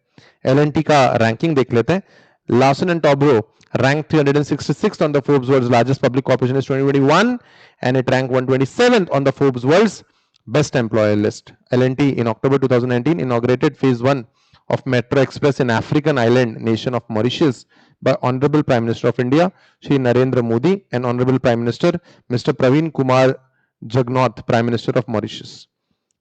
Speaker 1: L&T का रैंकिंग देख लेते हैं. Larsen and Tobro ranked 366th on the Forbes World's Largest Public Corporation list 2021, and it ranked 127th on the Forbes World's Best Employer list. L&T in October 2019 inaugurated phase 1 of Metro Express in African island nation of Mauritius by Honorable Prime Minister of India, Shri Narendra Modi, and Honorable Prime Minister Mr. Praveen Kumar Jagnauth, Prime Minister of Mauritius.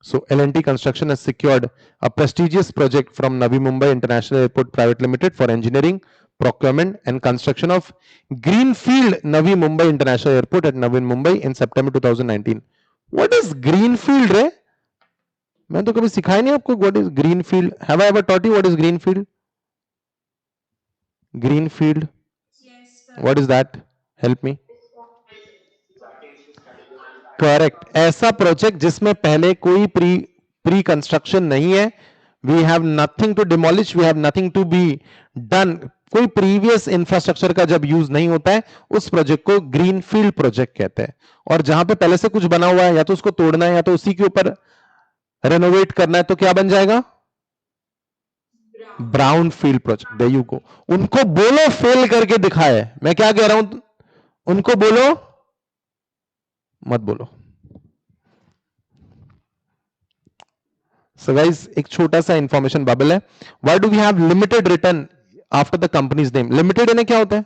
Speaker 1: So L&T Construction has secured a prestigious project from Navi Mumbai International Airport Private Limited for engineering, procurement and construction of Greenfield Navi Mumbai International Airport at Navi Mumbai in September 2019. What is Greenfield रे? मैं तो कभी सिखाया नहीं आपको what is Greenfield. Have I ever taught you what is Greenfield? Greenfield. Yes, sir. What is that? Help me. Correct, ऐसा प्रोजेक्ट जिसमें पहले कोई प्री कंस्ट्रक्शन नहीं है. We have nothing to demolish, we have nothing to be done. कोई प्रीवियस इंफ्रास्ट्रक्चर का जब यूज नहीं होता है, उस प्रोजेक्ट को ग्रीनफील्ड प्रोजेक्ट कहते हैं. और जहां पे पहले से कुछ बना हुआ है, या तो उसको तोड़ना है या तो उसी के ऊपर रेनोवेट करना है, तो क्या बन जाएगा? Brown field project. There you go. उनको बोलो फेल करके दिखाए. मैं क्या कह रहा हूं, उनको बोलो मत बोलो. So guys, एक छोटा सा इंफॉर्मेशन बबल है. Why do we have limited written after the company's name? Limited यानी क्या होता है?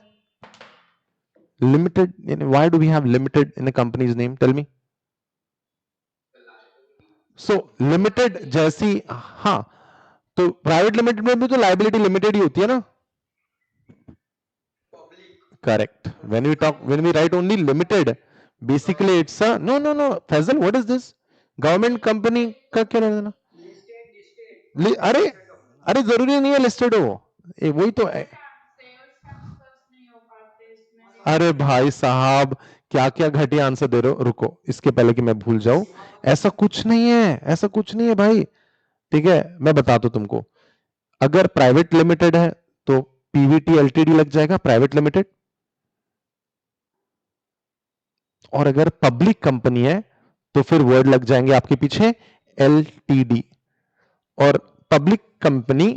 Speaker 1: Limited, why do we have limited in the company's name? Tell me. So limited जैसी, हाँ, तो प्राइवेट लिमिटेड में भी तो लाइबिलिटी लिमिटेड ही होती है ना. Correct. When we write only limited, basically it's a no. Faisal, what is this? Government company का क्या लेना देना? अरे अरे जरूरी नहीं है लिस्टेड हो, वही तो है। अरे भाई साहब, क्या क्या घटिया आंसर दे रहे हो, रुको इसके पहले कि मैं भूल जाऊं। ऐसा कुछ नहीं है, ऐसा कुछ नहीं है भाई। ठीक है, मैं बताता हूं तुमको। अगर प्राइवेट लिमिटेड है तो पीवीटी एलटीडी लग जाएगा, प्राइवेट लिमिटेड। और अगर पब्लिक कंपनी है तो फिर वर्ड लग जाएंगे आपके पीछे एलटीडी। और पब्लिक कंपनी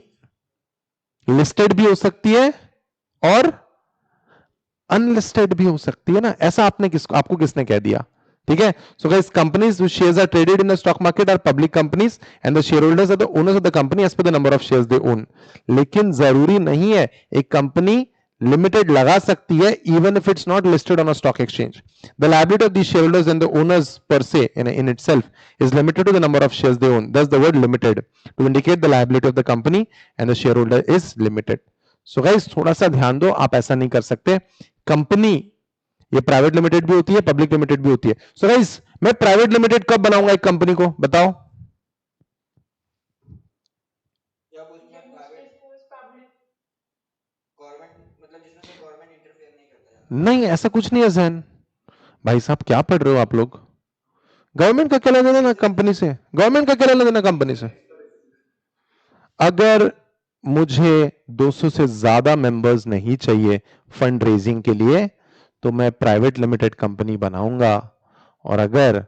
Speaker 1: लिस्टेड भी हो सकती है और अनलिस्टेड भी हो सकती है ना, ऐसा आपको किसने कह दिया? ठीक है, so guys, companies which shares are traded in the stock market are public companies and the share holders are the owners of the company as per the number of shares they own. लेकिन जरूरी नहीं है, एक कंपनी लिमिटेड लगा सकती है even if it's not listed on a stock exchange. The liability of the share holders and the owners पर से in itself is limited to the number of shares they own. Thus the word limited to indicate the liability of the company and the shareholder is limited. So guys, थोड़ा सा ध्यान दो, आप ऐसा नहीं कर सकते। कंपनी ये प्राइवेट लिमिटेड भी होती है, पब्लिक लिमिटेड भी होती है। सो गाइस, मैं प्राइवेट लिमिटेड कब बनाऊंगा एक कंपनी को, बताओ? नहीं, ऐसा कुछ नहीं है जहन। भाई साहब, क्या पढ़ रहे हो आप लोग? गवर्नमेंट का क्या लेना देना कंपनी से? गवर्नमेंट का क्या लेना देना कंपनी से? अगर मुझे 200 से ज्यादा मेंबर्स नहीं चाहिए फंड रेजिंग के लिए तो मैं प्राइवेट लिमिटेड कंपनी बनाऊंगा। और अगर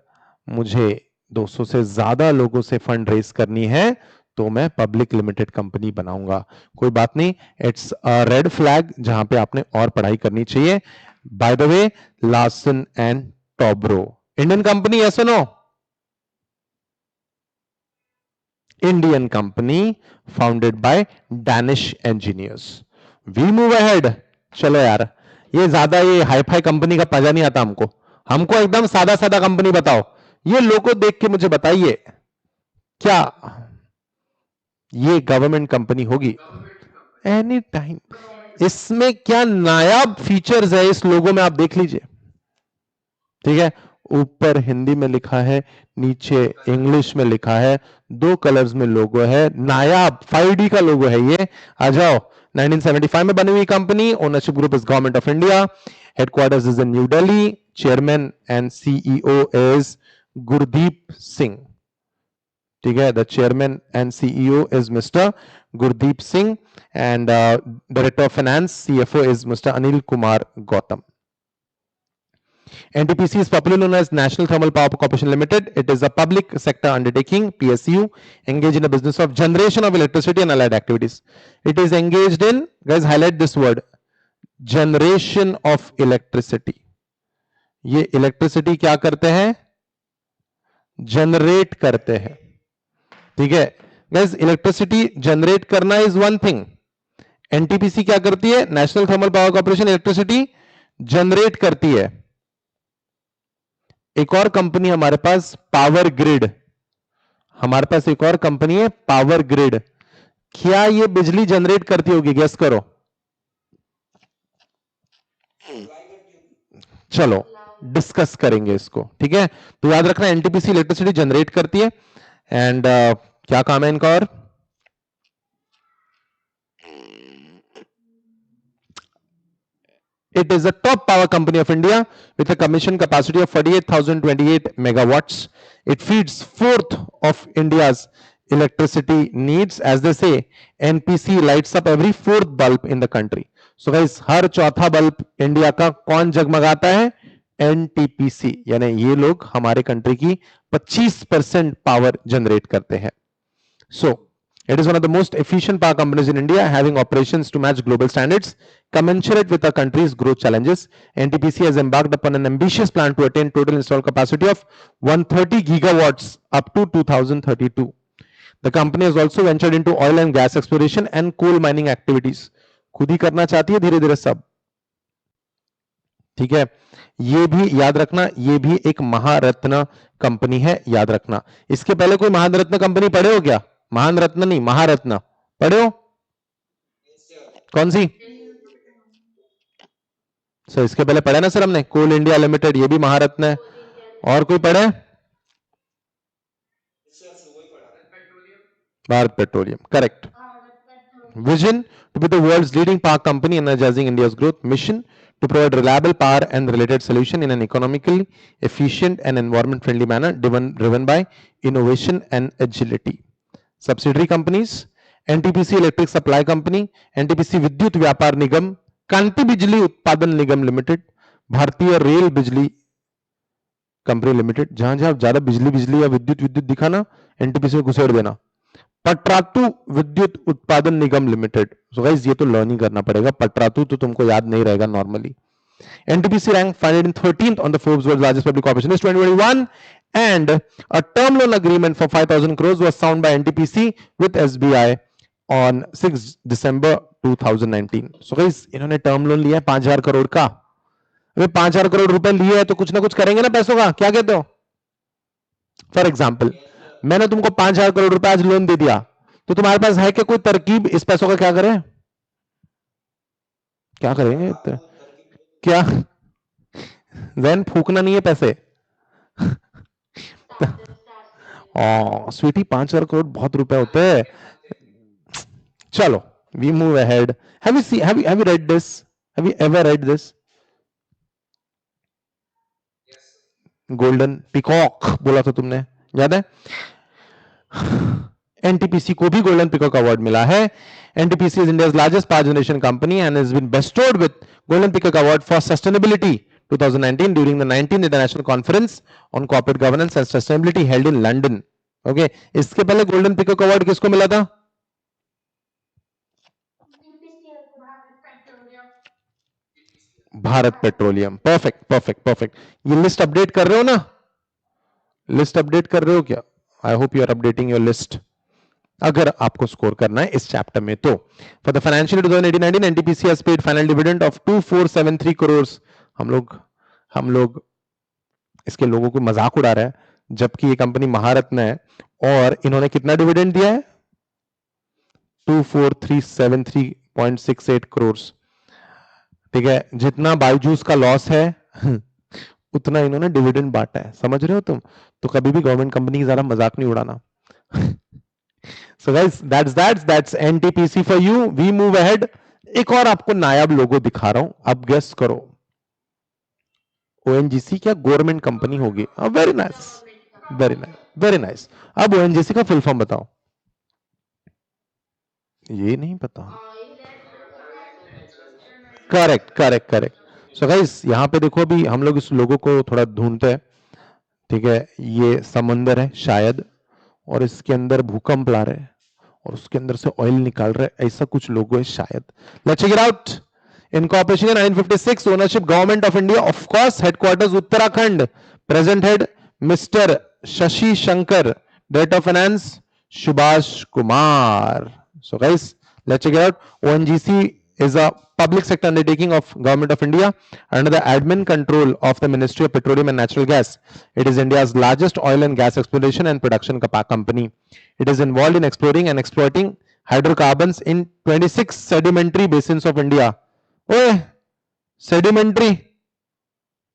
Speaker 1: मुझे 200 से ज्यादा लोगों से फंड रेज करनी है तो मैं पब्लिक लिमिटेड कंपनी बनाऊंगा। कोई बात नहीं, इट्स अ रेड फ्लैग जहां पे आपने और पढ़ाई करनी चाहिए। By the way, Larsen and Toubro Indian company, yes or no? Indian company founded by Danish engineers. We move ahead. चलो यार, ये ज्यादा ये हाई फाई कंपनी का पता नहीं आता हमको। हमको एकदम सादा सादा कंपनी बताओ। ये लोगो देख के मुझे बताइए, क्या ये गवर्नमेंट कंपनी होगी? Any time. इसमें क्या नायाब फीचर्स है इस लोगो में, आप देख लीजिए। ठीक है, ऊपर हिंदी में लिखा है, नीचे इंग्लिश में लिखा है, 2 कलर्स में लोगो है, नायाब 5D का लोगो है ये। आ जाओ, 1975 में बनी हुई company, ownership group is government of India, headquarters is in new Delhi, chairman and CEO is Gurdeep Singh. ठीक है, the chairman and CEO is mister Gurdeep Singh and director of finance CFO is mister Anil Kumar Gautam. NTPC is popularly known as National Thermal Power Corporation Limited. It is a public sector undertaking, PSU, engaged in the business of generation of electricity and allied activities. It is engaged in, guys, highlight this word, generation of electricity. ये इलेक्ट्रिसिटी क्या करते हैं? जनरेट करते हैं। ठीक है गाइस, इलेक्ट्रिसिटी जनरेट करना इज वन थिंग। एनटीपीसी क्या करती है? National thermal power corporation electricity generate करती है। एक और कंपनी हमारे पास, पावर ग्रिड। हमारे पास एक और कंपनी है, पावर ग्रिड। क्या ये बिजली जनरेट करती होगी? गेस करो। चलो डिस्कस करेंगे इसको। ठीक है, तो याद रखना, एनटीपीसी इलेक्ट्रिसिटी जनरेट करती है। एंड क्या काम है इनका? और it is a top power company of India with a commission capacity of 48,028 megawatts. It feeds fourth of India's electricity needs. As they say, NPC lights up every fourth bulb in the country. So guys, हर चौथा बल्ब इंडिया का कौन जगमगाता है? NTPC। यानी ये लोग हमारे कंट्री की 25% पावर जनरेट करते हैं। So it is one of the most efficient power companies in India, having operations to match global standards commensurate with our country's growth challenges. NTPC has embarked upon an ambitious plan to attain total installed capacity of 130 gigawatts up to 2032. The company has also ventured into oil and gas exploration and coal mining activities. खुद ही करना चाहती है धीरे धीरे सब। ठीक है, ये भी याद रखना, ये भी एक महारत्न कंपनी है, याद रखना। इसके पहले कोई महारत्न कंपनी पढ़े हो क्या? महान रत्न नहीं, महारत्न पढ़े हो? कौन सी? सो इसके पहले पढ़े ना सर हमने, कोल इंडिया लिमिटेड, ये भी महारत्न है। और कोई पढ़े? Bharat petroleum, correct. Vision to be the world's leading power company, energizing India's growth. Mission to provide reliable power and related solution in an economically efficient and environment-friendly manner, driven by innovation and agility. Subsidiary companies: NTPC Electric Supply Company, NTPC विद्युत व्यापार निगम, कांति बिजली उत्पादन निगम लिमिटेड, भारतीय रेल बिजली कंपनी लिमिटेड। जहां जहां ज्यादा बिजली बिजली या विद्युत विद्युत दिखा ना, एनटीपीसी में घुसेड़ देना। पटरातू विद्युत उत्पादन निगम लिमिटेड। सो गाइस ये तो लर्न ही करना पड़ेगा, पटरातू तो तुमको याद नहीं रहेगा normally. NTPC ranked 113th on the Forbes World's Largest Public Corporation list 2021, and a term loan agreement for 5,000 crores was signed by NTPC with SBI on 6 December 2019. So guys इन्होंने टर्म लोन लिया है 5,000 करोड़ का। अबे 5,000 करोड़ रुपए लिए है तो कुछ ना कुछ करेंगे ना पैसों का, क्या कहते हो? फॉर एग्जाम्पल मैंने तुमको 5,000 करोड़ रुपए आज लोन दे दिया, तो तुम्हारे पास है क्या कोई तरकीब इस पैसों का क्या करें? क्या करेंगे? क्या वैन फूकना नहीं है पैसे। स्वीटी 5,000 करोड़ बहुत रुपए होते हैं। चलो we move ahead. Have you read this? Have you ever read this? Golden peacock बोला था तुमने, याद है? एनटीपीसी को भी गोल्डन पिकॉक अवार्ड मिला है। NTPC is India's largest power generation company and has been bestowed with golden peacock award for sustainability 2019 during the 19th International Conference on Corporate Governance and Sustainability held in London. Okay, इसके पहले गोल्डन पिकॉक अवार्ड किसको मिला था? Bharat petroleum. Perfect perfect perfect. ये लिस्ट अपडेट कर रहे हो ना? लिस्ट अपडेट कर रहे हो क्या? I hope you are updating your list, अगर आपको स्कोर करना है इस चैप्टर में तो। For the financial 2018-19 NTPC has paid final dividend of 2473 crore. हम लोग इसके लोगों को मजाक उड़ा रहे हैं, जबकि ये कंपनी महारत्न है और इन्होंने कितना डिविडेंड दिया है? 24,373.68 करोड़। ठीक है, जितना बायजूस का लॉस है उतना इन्होंने डिविडेंड बांटा है, समझ रहे हो तुम? तो कभी भी गवर्नमेंट कंपनी की ज्यादा मजाक नहीं उड़ाना। So guys, that's NTPC for you. We move ahead. एक और आपको नायाब लोगो दिखा रहा हूं, अब गेस करो। ONGC क्या गवर्नमेंट कंपनी होगी? Very nice, very nice, very nice. अब ONGC का फुल फॉर्म बताओ। ये नहीं पता? Correct correct correct. So guys यहां पे देखो, अभी हम लोग इस लोगो को थोड़ा ढूंढते हैं। ठीक है, ये समंदर है शायद, और इसके अंदर भूकंप ला रहे हैं और उसके अंदर से ऑयल निकाल रहे हैं, ऐसा कुछ लोगो है शायद। Let's check it out. Incorporation 1956, ownership government of India, of course headquarters Uttarakhand, present head mister Shashi Shankar, director of finance Subhash Kumar. So guys let's check it out. ONGC is a public sector undertaking of Government of India under the admin control of the Ministry of Petroleum and Natural Gas. It is India's largest oil and gas exploration and production company. It is involved in exploring and exploiting hydrocarbons in 26 sedimentary basins of India. ओए sedimentary,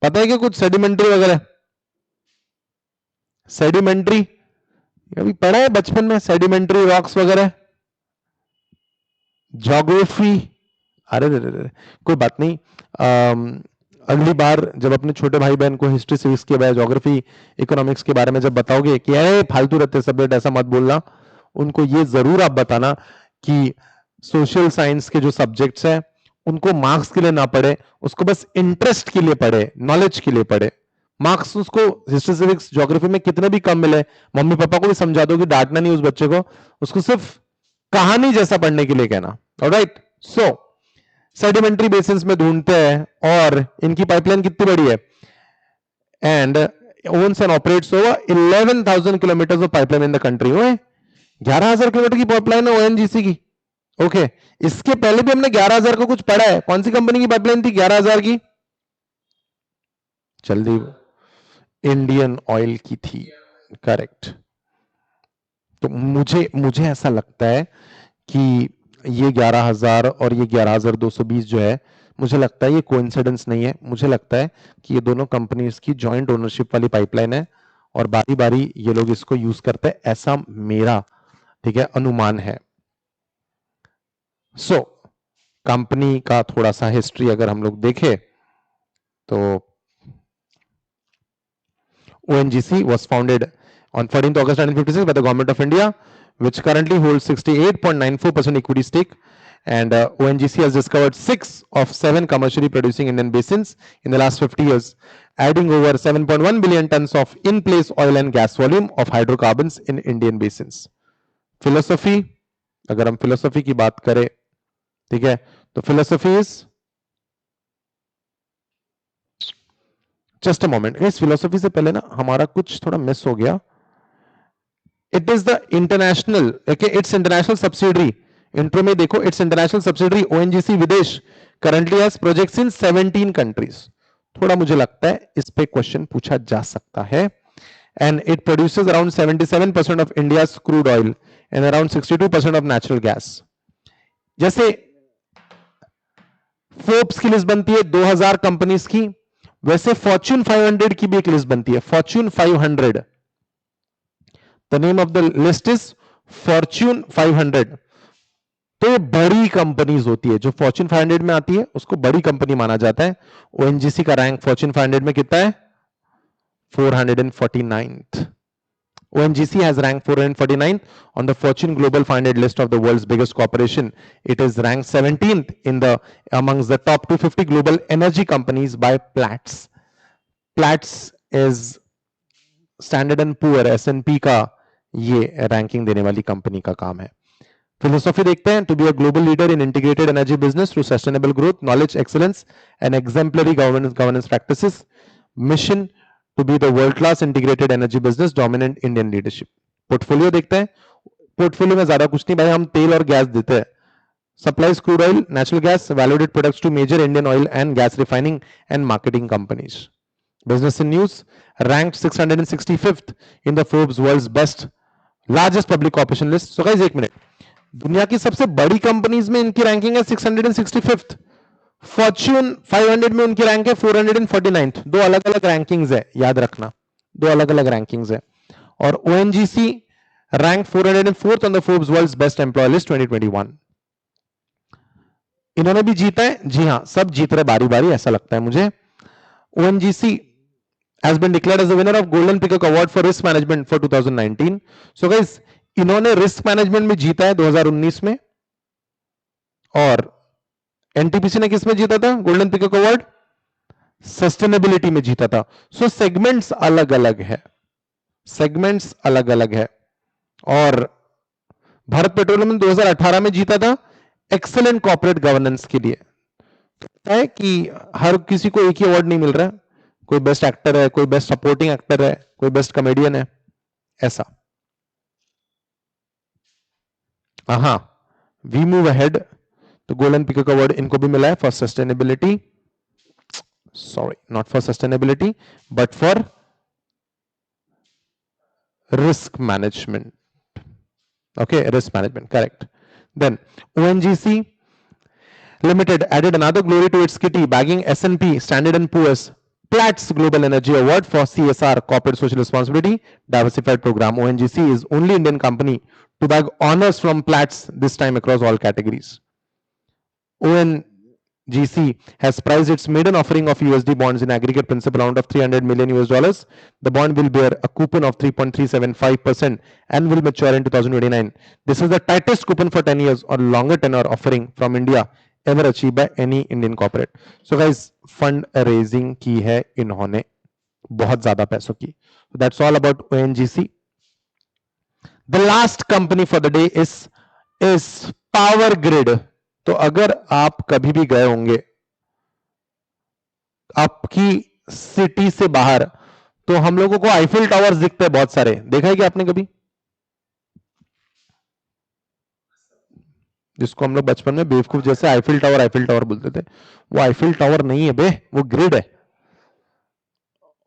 Speaker 1: पता है क्या कुछ sedimentary वगैरह? sedimentary अभी पढ़ा है बचपन में, sedimentary rocks वगैरह, ज्योग्राफी। अरे कोई बात नहीं, अगली बार जब अपने छोटे भाई बहन को हिस्ट्री सिविक्स के बारे, ज्योग्राफी, इकोनॉमिक्स के बारे में जब बताओगे कि अरे फालतू रहते सब्जेक्ट, ऐसा मत बोलना, उनको ये जरूर आप बताना कि सोशल साइंस के जो सब्जेक्ट्स हैं उनको मार्क्स के लिए ना पढ़े, उसको बस इंटरेस्ट के लिए पढ़े, नॉलेज के लिए पढ़े। मार्क्स उसको हिस्ट्री सिविक्स ज्योग्राफी में कितने भी कम मिले, मम्मी पापा को भी समझा दो कि डांटना नहीं उस बच्चे को, उसको सिर्फ कहानी जैसा पढ़ने के लिए कहना। ऑलराइट, सो सेडिमेंट्री बेसिन्स में ढूंढते हैं और इनकी पाइपलाइन कितनी बड़ी है? And owns and operates over 11,000 kilometres of pipeline in the country. 11,000 kilometre की पाइपलाइन है ONGC की। ओके, इसके पहले भी हमने 11,000 का कुछ पढ़ा है। कौन सी कंपनी की पाइपलाइन थी 11,000 की? जल्दी, इंडियन ऑयल की थी, करेक्ट। तो मुझे ऐसा लगता है कि ये 11,000 और ये 11,220 जो है मुझे लगता है ये कोइंसिडेंस नहीं है, मुझे लगता है कि ये दोनों कंपनीज की जॉइंट ओनरशिप वाली पाइपलाइन है और बारी बारी ये लोग इसको यूज करते हैं, ऐसा मेरा ठीक है अनुमान है। सो कंपनी का थोड़ा सा हिस्ट्री अगर हम लोग देखें तो ONGC was founded on 14th August 1956 by the Government of India, which currently holds 68.94% equity stake. And ONGC has discovered 6 of 7 commercially producing Indian basins in the last 50 years, adding over 7.1 billion tons of in-place oil and gas volume of hydrocarbons in Indian basins. Philosophy, अगर हम philosophy की बात करें, ठीक है, तो philosophy is just a moment. इस फिलोसफी से पहले ना हमारा कुछ थोड़ा मिस हो गया। It is the international, it's international subsidiary, intro में देखो, इट्स इंटरनेशनल सब्सिडरी ONGC विदेश currently has projects in 17 countries. थोड़ा मुझे लगता है इस पे क्वेश्चन पूछा जा सकता है। And it produces around 77% of India's crude oil and around 62% of natural gas. जैसे फोर्ब्स की लिस्ट बनती है 2000 कंपनीज की, वैसे फॉर्च्यून 500 की भी एक लिस्ट बनती है, Fortune 500। The name of the list is Fortune 500। तो ये बड़ी कंपनीज होती है, जो फॉर्च्यून 500 में आती है उसको बड़ी कंपनी माना जाता है। ONGC का रैंक फॉर्च्यून 500 में कितना है? 449th। ONGC has ranked 449th on the Fortune Global 500 list of the world's biggest corporation. It is ranked 17th in the amongst the top 250 global energy companies by Platts. Platts is Standard and Poor S&P का ये रैंकिंग देने वाली कंपनी का काम है। फिलोसॉफी देखते हैं, to be a global leader in integrated energy business through sustainable growth, knowledge, excellence and exemplary governance practices. Mission to be the world class integrated energy business dominant Indian leadership. Portfolio देखते हैं, पोर्टफोलियो में ज्यादा कुछ नहीं भाई, हम तेल और गैस देते हैं। Supplies crude oil, natural gas, valued products to major Indian oil and gas refining and marketing companies. Business and news ranked 665th in the Forbes world's best largest public corporation list. So guys, एक मिनट, दुनिया की सबसे बड़ी कंपनीज में इनकी रैंकिंग है 665th। फॉर्च्यून 500 में उनकी रैंक है 449th। दो अलग अलग रैंकिंग्स है, याद रखना, दो अलग अलग रैंकिंग्स है। और ONGC rank 404th on the Forbes world's best employee list 2021। इन्होंने भी जीता है, जी हां, सब जीत रहे बारी बारी, ऐसा लगता है मुझे। ONGC has been declared as the winner of Golden Peacock Award for Risk Management for 2019. So guys, इन्होंने रिस्क मैनेजमेंट में जीता है 2019 में, और NTPC ने किस में जीता था गोल्डन पिकॉक अवार्ड? सस्टेनेबिलिटी में जीता था। सो सेगमेंट्स अलग अलग है, सेगमेंट्स अलग अलग है। और भारत पेट्रोलियम ने 2018 में जीता था एक्सेलेंट कॉर्पोरेट गवर्नेंस के लिए। है कि हर किसी को एक ही अवार्ड नहीं मिल रहा है, कोई बेस्ट एक्टर है, कोई बेस्ट सपोर्टिंग एक्टर है, कोई बेस्ट कॉमेडियन है, ऐसा। हाँ, वी मूव अहेड, तो गोल्डन पिकॉक अवार्ड इनको भी मिला है for sustainability, sorry not for sustainability but for risk management. Okay, risk management, correct. Then ONGC Limited added another glory to its kitty, bagging S&P Standard and Poor's Platts Global Energy Award for CSR, Corporate Social Responsibility Diversified Program. ONGC is only Indian company to bag honors from Platts, this time across all categories. ONGC has priced its maiden offering of USD bonds in aggregate principal amount of $300 million US. The bond will bear a coupon of 3.375% and will mature in 2029. This is the tightest coupon for 10 years or longer tenor offering from India ever achieved by any Indian corporate. So guys, fund raising की है इन्होंने, बहुत ज्यादा पैसों की. So that's all about ONGC. The last company for the day is Power Grid. तो अगर आप कभी भी गए होंगे आपकी सिटी से बाहर, तो हम लोगों को आईफिल टावर्स दिखते हैं बहुत सारे, देखा है कि आपने कभी? जिसको हम लोग बचपन में बेवकूफ जैसे आईफिल टावर बोलते थे, वो आईफिल टावर नहीं है बे, वो ग्रिड है।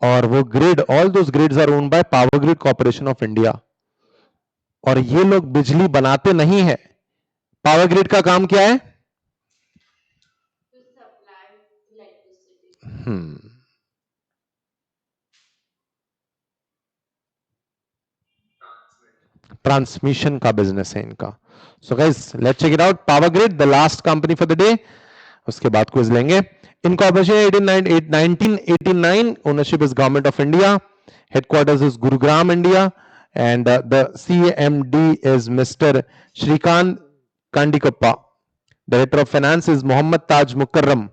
Speaker 1: और वो grid, all those grids are owned by power grid corporation of India. और ये लोग बिजली बनाते नहीं है। पावर ग्रिड का काम क्या है? ट्रांसमिशन का बिजनेस है इनका. So guys let's check it out. Power grid, the last company for the day. उसके बाद क्विज लेंगे. Incorporation 1989, ownership is Government of India, headquarters is Gurugram, India, and the CMD is Mr. Shrikant Kandikappa. Director of Finance is Mohammad Taj Mukarram.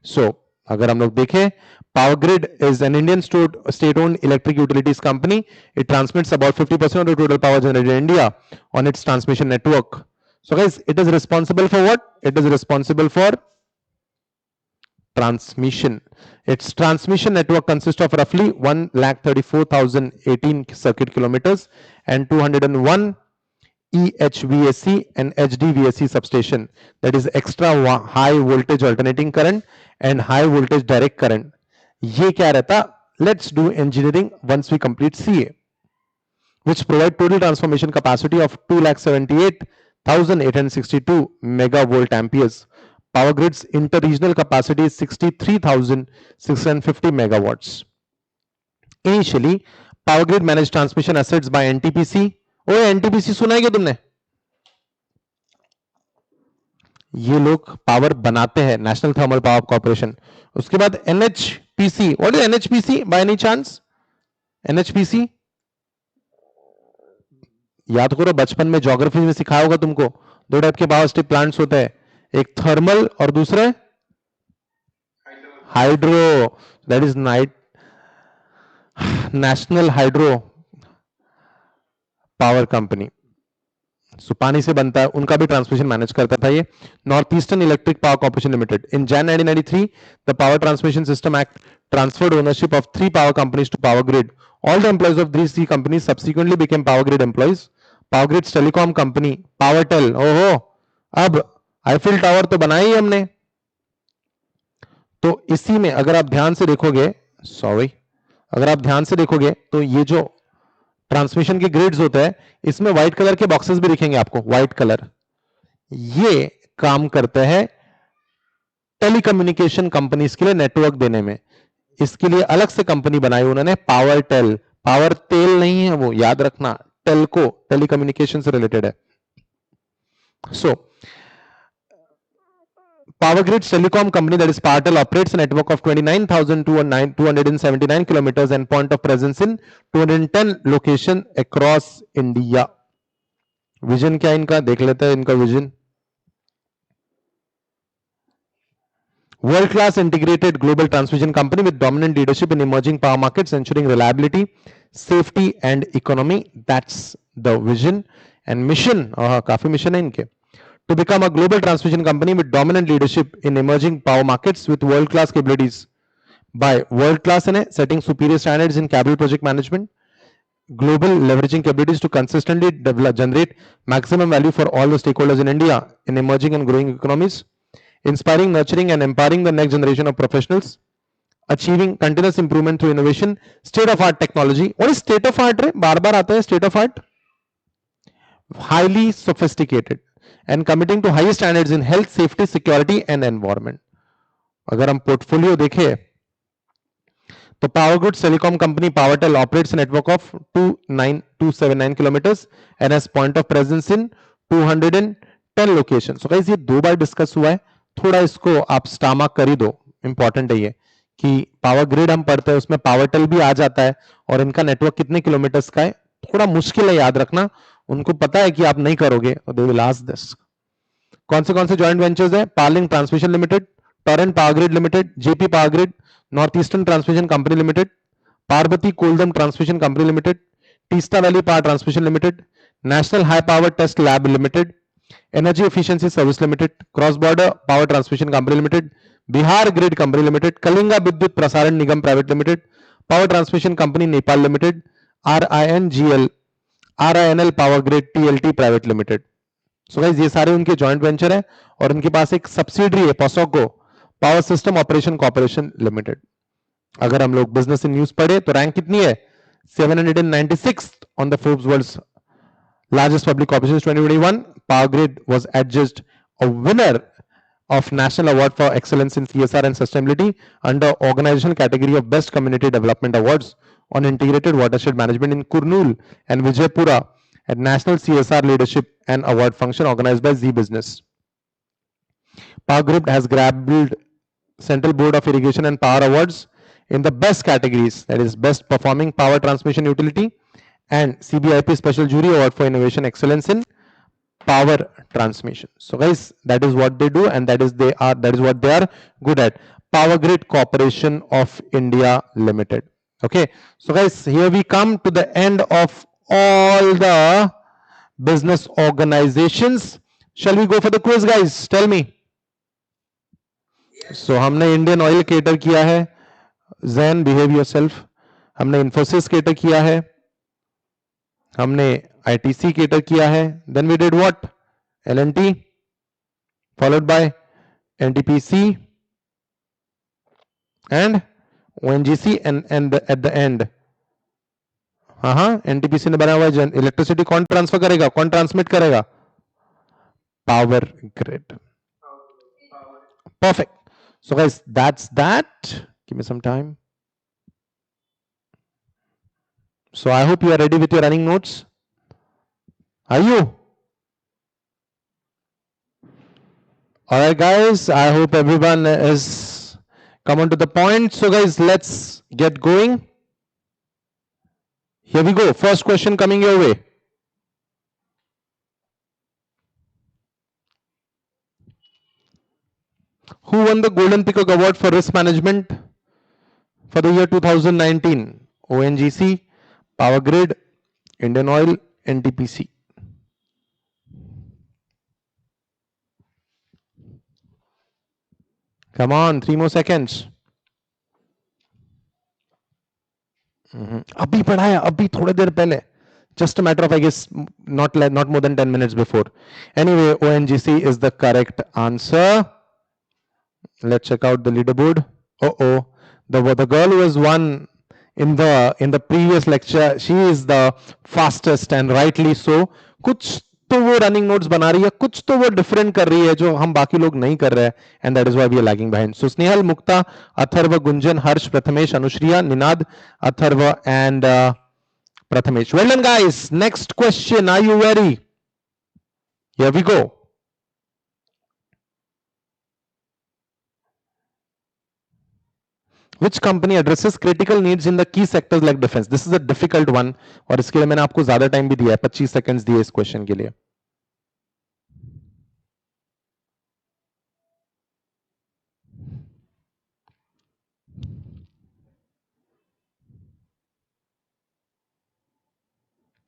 Speaker 1: So अगर हम लोग देखें, Power Grid is an Indian state-owned electric utilities company. It transmits about 50% of the total power generated in India on its transmission network. So guys, it is responsible for what? It is responsible for transmission. Its transmission network consists of roughly 1,34,018 circuit kilometers and 201 EHVAC and HDVAC substation, that is extra high voltage alternating current and high voltage direct current. ये क्या रहता? Let's do engineering once we complete CA, which provide total transformation capacity of 2,78,862 megavolt amperes. Power Grid's inter-regional capacity is 63,650 megawatts. Initially, Power Grid managed transmission assets by NTPC. ओ एनटीपीसी सुना है क्या तुमने? ये लोग पावर बनाते हैं, नेशनल थर्मल पावर कॉर्पोरेशन. उसके बाद NHPC. What is NHPC bye any chance? NHPC याद करो, बचपन में ज्योग्राफी में सिखाया होगा तुमको. दो टाइप के पावर स्टेट प्लांट्स होते हैं, एक थर्मल और दूसरा hydro. That is national hydro power company. So पानी से बनता है, उनका भी ट्रांसमिशन मैनेज करता था ये. North eastern electric power corporation limited. In Jain 1993 the power transmission system act transferred ownership of 3 power companies to Power Grid. All the employees of these 3 companies subsequently became Power Grid employees. Power Grid's telecom company PowerTel, ओहो, अब आईफिल टावर तो बनाया ही हमने. तो इसी में अगर आप ध्यान से देखोगे, अगर आप ध्यान से देखोगे तो ये जो ट्रांसमिशन के ग्रिड्स होते हैं, इसमें व्हाइट कलर के बॉक्सेस भी दिखेंगे आपको. व्हाइट कलर ये काम करते हैं टेलीकम्युनिकेशन कंपनीज के लिए नेटवर्क देने में. इसके लिए अलग से कंपनी बनाई उन्होंने, पावर टेल. पावर तेल नहीं है वो, याद रखना. टेलको टेलीकम्युनिकेशन से रिलेटेड है. सो Power Grid's telecom company, that is PowerTel, operates a network of 29,279 kilometers and point of presence in 210 location across India. Vision क्या इनका देख लेते हैं. इनका vision, world class integrated global transmission company with dominant leadership in emerging power markets, ensuring reliability, safety and economy. That's the vision. And mission, काफी mission है इनके. To become a global transmission company with dominant leadership in emerging power markets with world-class capabilities. By world-class in setting superior standards in capital project management, global leveraging capabilities to consistently generate maximum value for all the stakeholders in India in emerging and growing economies, inspiring, nurturing and empowering the next generation of professionals, achieving continuous improvement through innovation, state-of-art technology. What is state-of-art? बार-बार आता है state-of-art. Highly sophisticated and committing to high standards in health, safety, security and environment. अगर हम पोर्टफोलियो देखें तो power grid telecom company PowerTel operates a network of 279 kilometers and has point of presence in 210 locations. So guys, ये 2 बार डिस्कस हुआ है, थोड़ा इसको आप स्टामक कर ही दो. इंपॉर्टेंट है ये कि पावर ग्रिड हम पढ़ते हैं, उसमें PowerTel भी आ जाता है और इनका नेटवर्क कितने किलोमीटर्स का है, थोड़ा मुश्किल है याद रखना. उनको पता है कि आप नहीं करोगे तो दे विल आस्क दिस. कौन से जॉइंट वेंचर्स है? Powerlinks transmission limited, Torrent power grid limited, JP power grid, North Eastern transmission company limited, Parbati Koldam transmission company limited, Teesta valley power transmission limited, national high power test lab limited, energy efficiency service limited, cross border power transmission company limited, Bihar grid company limited, Kalinga Vidyut Prasaran Nigam private limited, power transmission company Nepal limited, RINL power grid TLT private limited. So guys, ये सारे उनके जॉइंट वेंचर है और उनके पास एक सब्सिडरी है POSOCO, power system operation corporation limited. अगर हम लोग बिजनेस इन न्यूज पढ़े तो रैंक कितनी है? 796 on the Forbes world's largest public corporation 2021. Power grid was adjudged a winner of National Award for Excellence in CSR and Sustainability under organizational category of Best Community Development Awards on Integrated Watershed Management in Kurnool and Vijaypura at National CSR Leadership and Award Function organized by Z Business. Power Grid has grabbed Central Board of Irrigation and Power Awards in the best categories, that is Best Performing Power Transmission Utility and CBIP Special Jury Award for Innovation Excellence in Power Transmission. So guys, that is what they do, and that is what they are good at. Power Grid Corporation of India Limited. Okay, so guys, here we come to the end of all the business organizations. Shall we go for the quiz, guys? Tell me. So हमने इंडियन ऑयल केटर किया है, Zen behave yourself. हमने इन्फोसिस केटर किया है, हमने ITC केटर किया है. Then we did what? L&T followed by NTPC and ONGC and at the end. हाँ, NTPC ने बनाया हुआ है. इलेक्ट्रिसिटी कौन ट्रांसफर करेगा, कौन ट्रांसमिट करेगा? Power grid. Perfect. So guys, that's that. Give me some time. So I hope you are ready with your running notes. Are you? All right, guys. I hope everyone is come on to the point. So guys, let's get going. Here we go. First question coming your way. Who won the Golden Peacock Award for Risk Management for the year 2019? ONGC, Power Grid, Indian Oil, NTPC. Come on, 3 more seconds. अभी पढ़ा है, अभी थोड़ी देर पहले. Just a matter of, I guess, not more than 10 minutes before. Anyway, ONGC is the correct answer. Let's check out the leaderboard. The girl who has won in the previous lecture, she is the fastest and rightly so. कुछ तो वो रनिंग नोट्स बना रही है, कुछ तो वो डिफरेंट कर रही है जो हम बाकी लोग नहीं कर रहे हैं, and that is why we are lagging behind. So Snehal, Mukta, Atharva, Gunjan, Harsh, Prathamesh, Anushriya, Ninad, Atharva and Prathamesh. Well done guys. Next question, are you ready? Here we go. Which company addresses critical needs in the key sectors like defense? This is a difficult one, और इसके लिए मैंने आपको ज्यादा टाइम भी दिया है, 25 सेकंड्स दिए इस क्वेश्चन के लिए.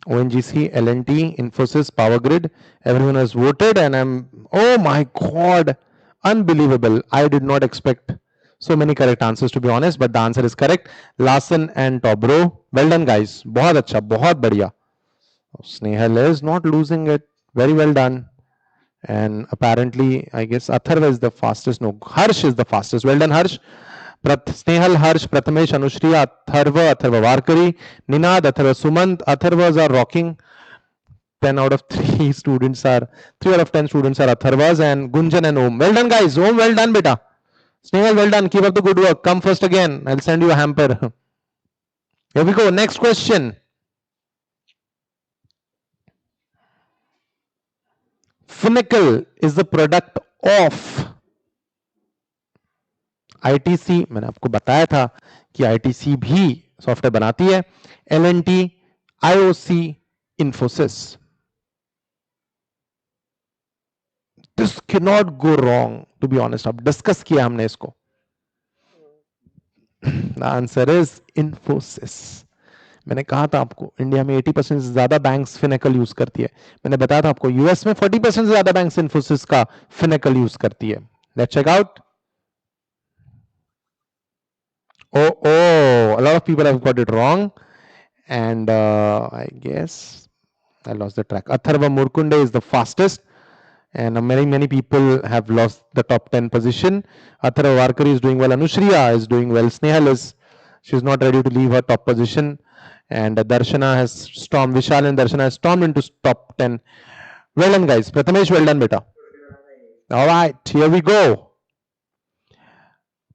Speaker 1: ONGC, L&T, Infosys, Power Grid. Everyone has voted, and oh my God, unbelievable. I did not expect so many correct answers, to be honest, but the answer is correct. Larsen and Tobro. Well done, guys. बहुत अच्छा, बहुत बढ़िया. Snehal is not losing it. Very well done. And apparently, I guess Atharva is the fastest. No, Harsh is the fastest. Well done, Harsh. Snehal, Harsh, Prathamesh, Anushriya, Atharva Varkari, Ninad, Atharva Sumant. Atharvas are rocking. 10 out of 3 students are, 3 out of 10 students are Atharvas, and Gunjan and Om. Well done, guys. Om, well done, beta. Snehal, well done. Keep up the good work. Come first again. I'll send you a hamper. Here we go. Next question. Finacle is the product of ITC. मैंने आपको बताया था कि ITC भी सॉफ्टवेयर बनाती है. L&T, IOC, Infosys. This cannot go wrong, to be honest. अब डिस्कस किया हमने इसको. The answer is Infosys. मैंने कहा था आपको, इंडिया में 80% से ज्यादा बैंक्स फिनेकल यूज करती है. मैंने बताया था आपको, यूएस में 40% से ज्यादा बैंक्स इन्फोसिस का फिनेकल यूज करती है. Let's check out. a lot of people have got it wrong, and I guess I lost the track. Atharva Murkunde is the fastest, and many people have lost the top 10 position. Atharva Varkari is doing well. Anushriya is doing well. Snehal she's not ready to leave her top position, and Darshana has stormed. Vishal and Darshana has stormed into top 10. Well done, guys. Prathamesh, well done, beta. All right, here we go.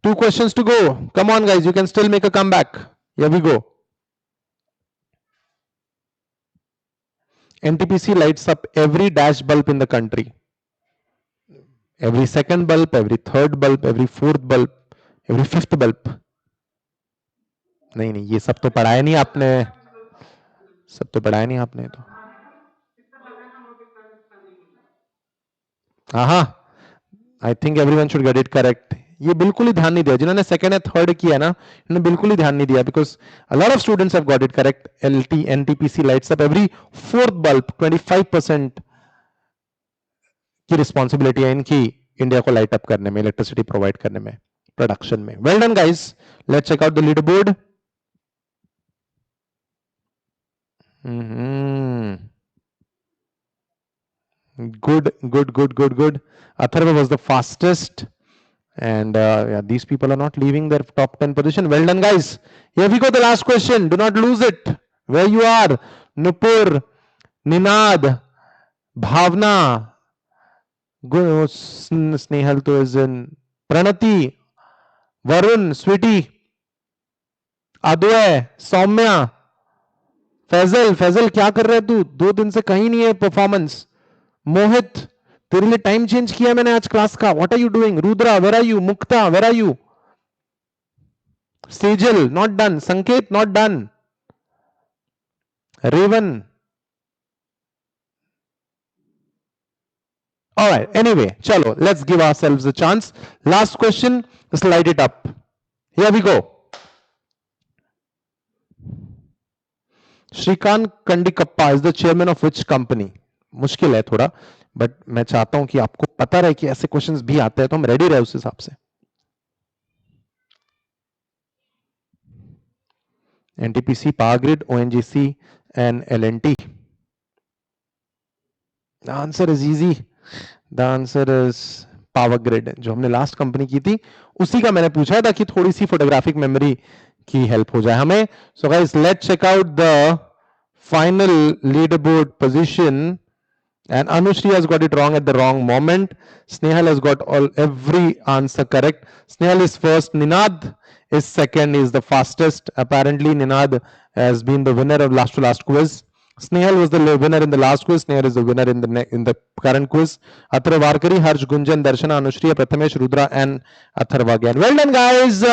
Speaker 1: 2 questions to go. Come on, guys, you can still make a comeback. Here we go. NTPC lights up every dash bulb in the country. Every second bulb, every third bulb, every fourth bulb, every fifth bulb. नहीं नहीं, ये सब तो पढ़ाया नहीं आपने, सब तो पढ़ाया नहीं आपने तो. हाँ, I think everyone should get it correct. ये बिल्कुल ही ध्यान नहीं दिया जिन्होंने सेकंड या थर्ड किया ना, इन्होंने बिल्कुल ही ध्यान नहीं दिया, because a lot of students have got it correct. LT NTPC lights up every fourth bulb. 25% की रिस्पॉन्सिबिलिटी है इनकी इंडिया को लाइट अप करने में, इलेक्ट्रिसिटी प्रोवाइड करने में, प्रोडक्शन में. Well done guys, let's check out the leader board. Good. Atharva was the fastest, and yeah, these people are not leaving their top 10 position. Well done, guys. Here we go. The last question. Do not lose it. Where you are, Nupur, Ninad, Bhavna, Snehal to is in Pranati, Varun, Sweetie, Adway, Soumya, Faisal क्या कर रहे है तू? 2 दिन से कहीं नहीं है परफॉर्मेंस. मोहित, तेरे लिए टाइम चेंज किया मैंने आज क्लास का. What are you doing? Rudra, where are you? Mukta, where are you? Sejal, not done. Sanket, not done. Revan. Alright, anyway, चलो, let's give ourselves a chance. Last question, slide it up. Here we go. Shrikant Kandikuppa is the chairman of which company? मुश्किल है थोड़ा, बट मैं चाहता हूं कि आपको पता रहे कि ऐसे क्वेश्चंस भी आते हैं, तो हम रेडी रहे उस हिसाब से. NTPC, power grid, ONGC and L and T. The answer is easy. The answer is power grid. जो हमने लास्ट कंपनी की थी उसी का मैंने पूछा है ताकि थोड़ी सी फोटोग्राफिक मेमोरी की हेल्प हो जाए हमें. So guys, let's check out the final leaderboard position. And Anushri has got it wrong at the wrong moment. Snehal has got every answer correct. Snehal is first. Ninad is second. Is the fastest. Apparently, Ninad has been the winner of last to last quiz. Snehal was the winner in the last quiz. Snehal is the winner in the current quiz. Atharva Varkari, Harsh Gunjan, Darshana, Anushri, Prathamesh, Rudra, and Atharva again. Well done, guys.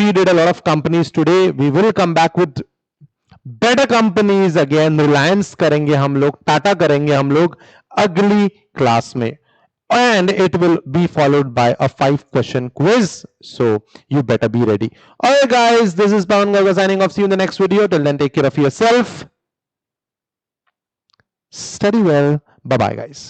Speaker 1: We did a lot of companies today. We will come back with better companies again. Reliance करेंगे हम लोग, टाटा करेंगे हम लोग अगली क्लास में, and it will be followed by a 5-question quiz, so you better be ready. All right guys, this is Pawan Garga signing off. See you in the next video. Till then, take care of yourself, study well, bye bye guys.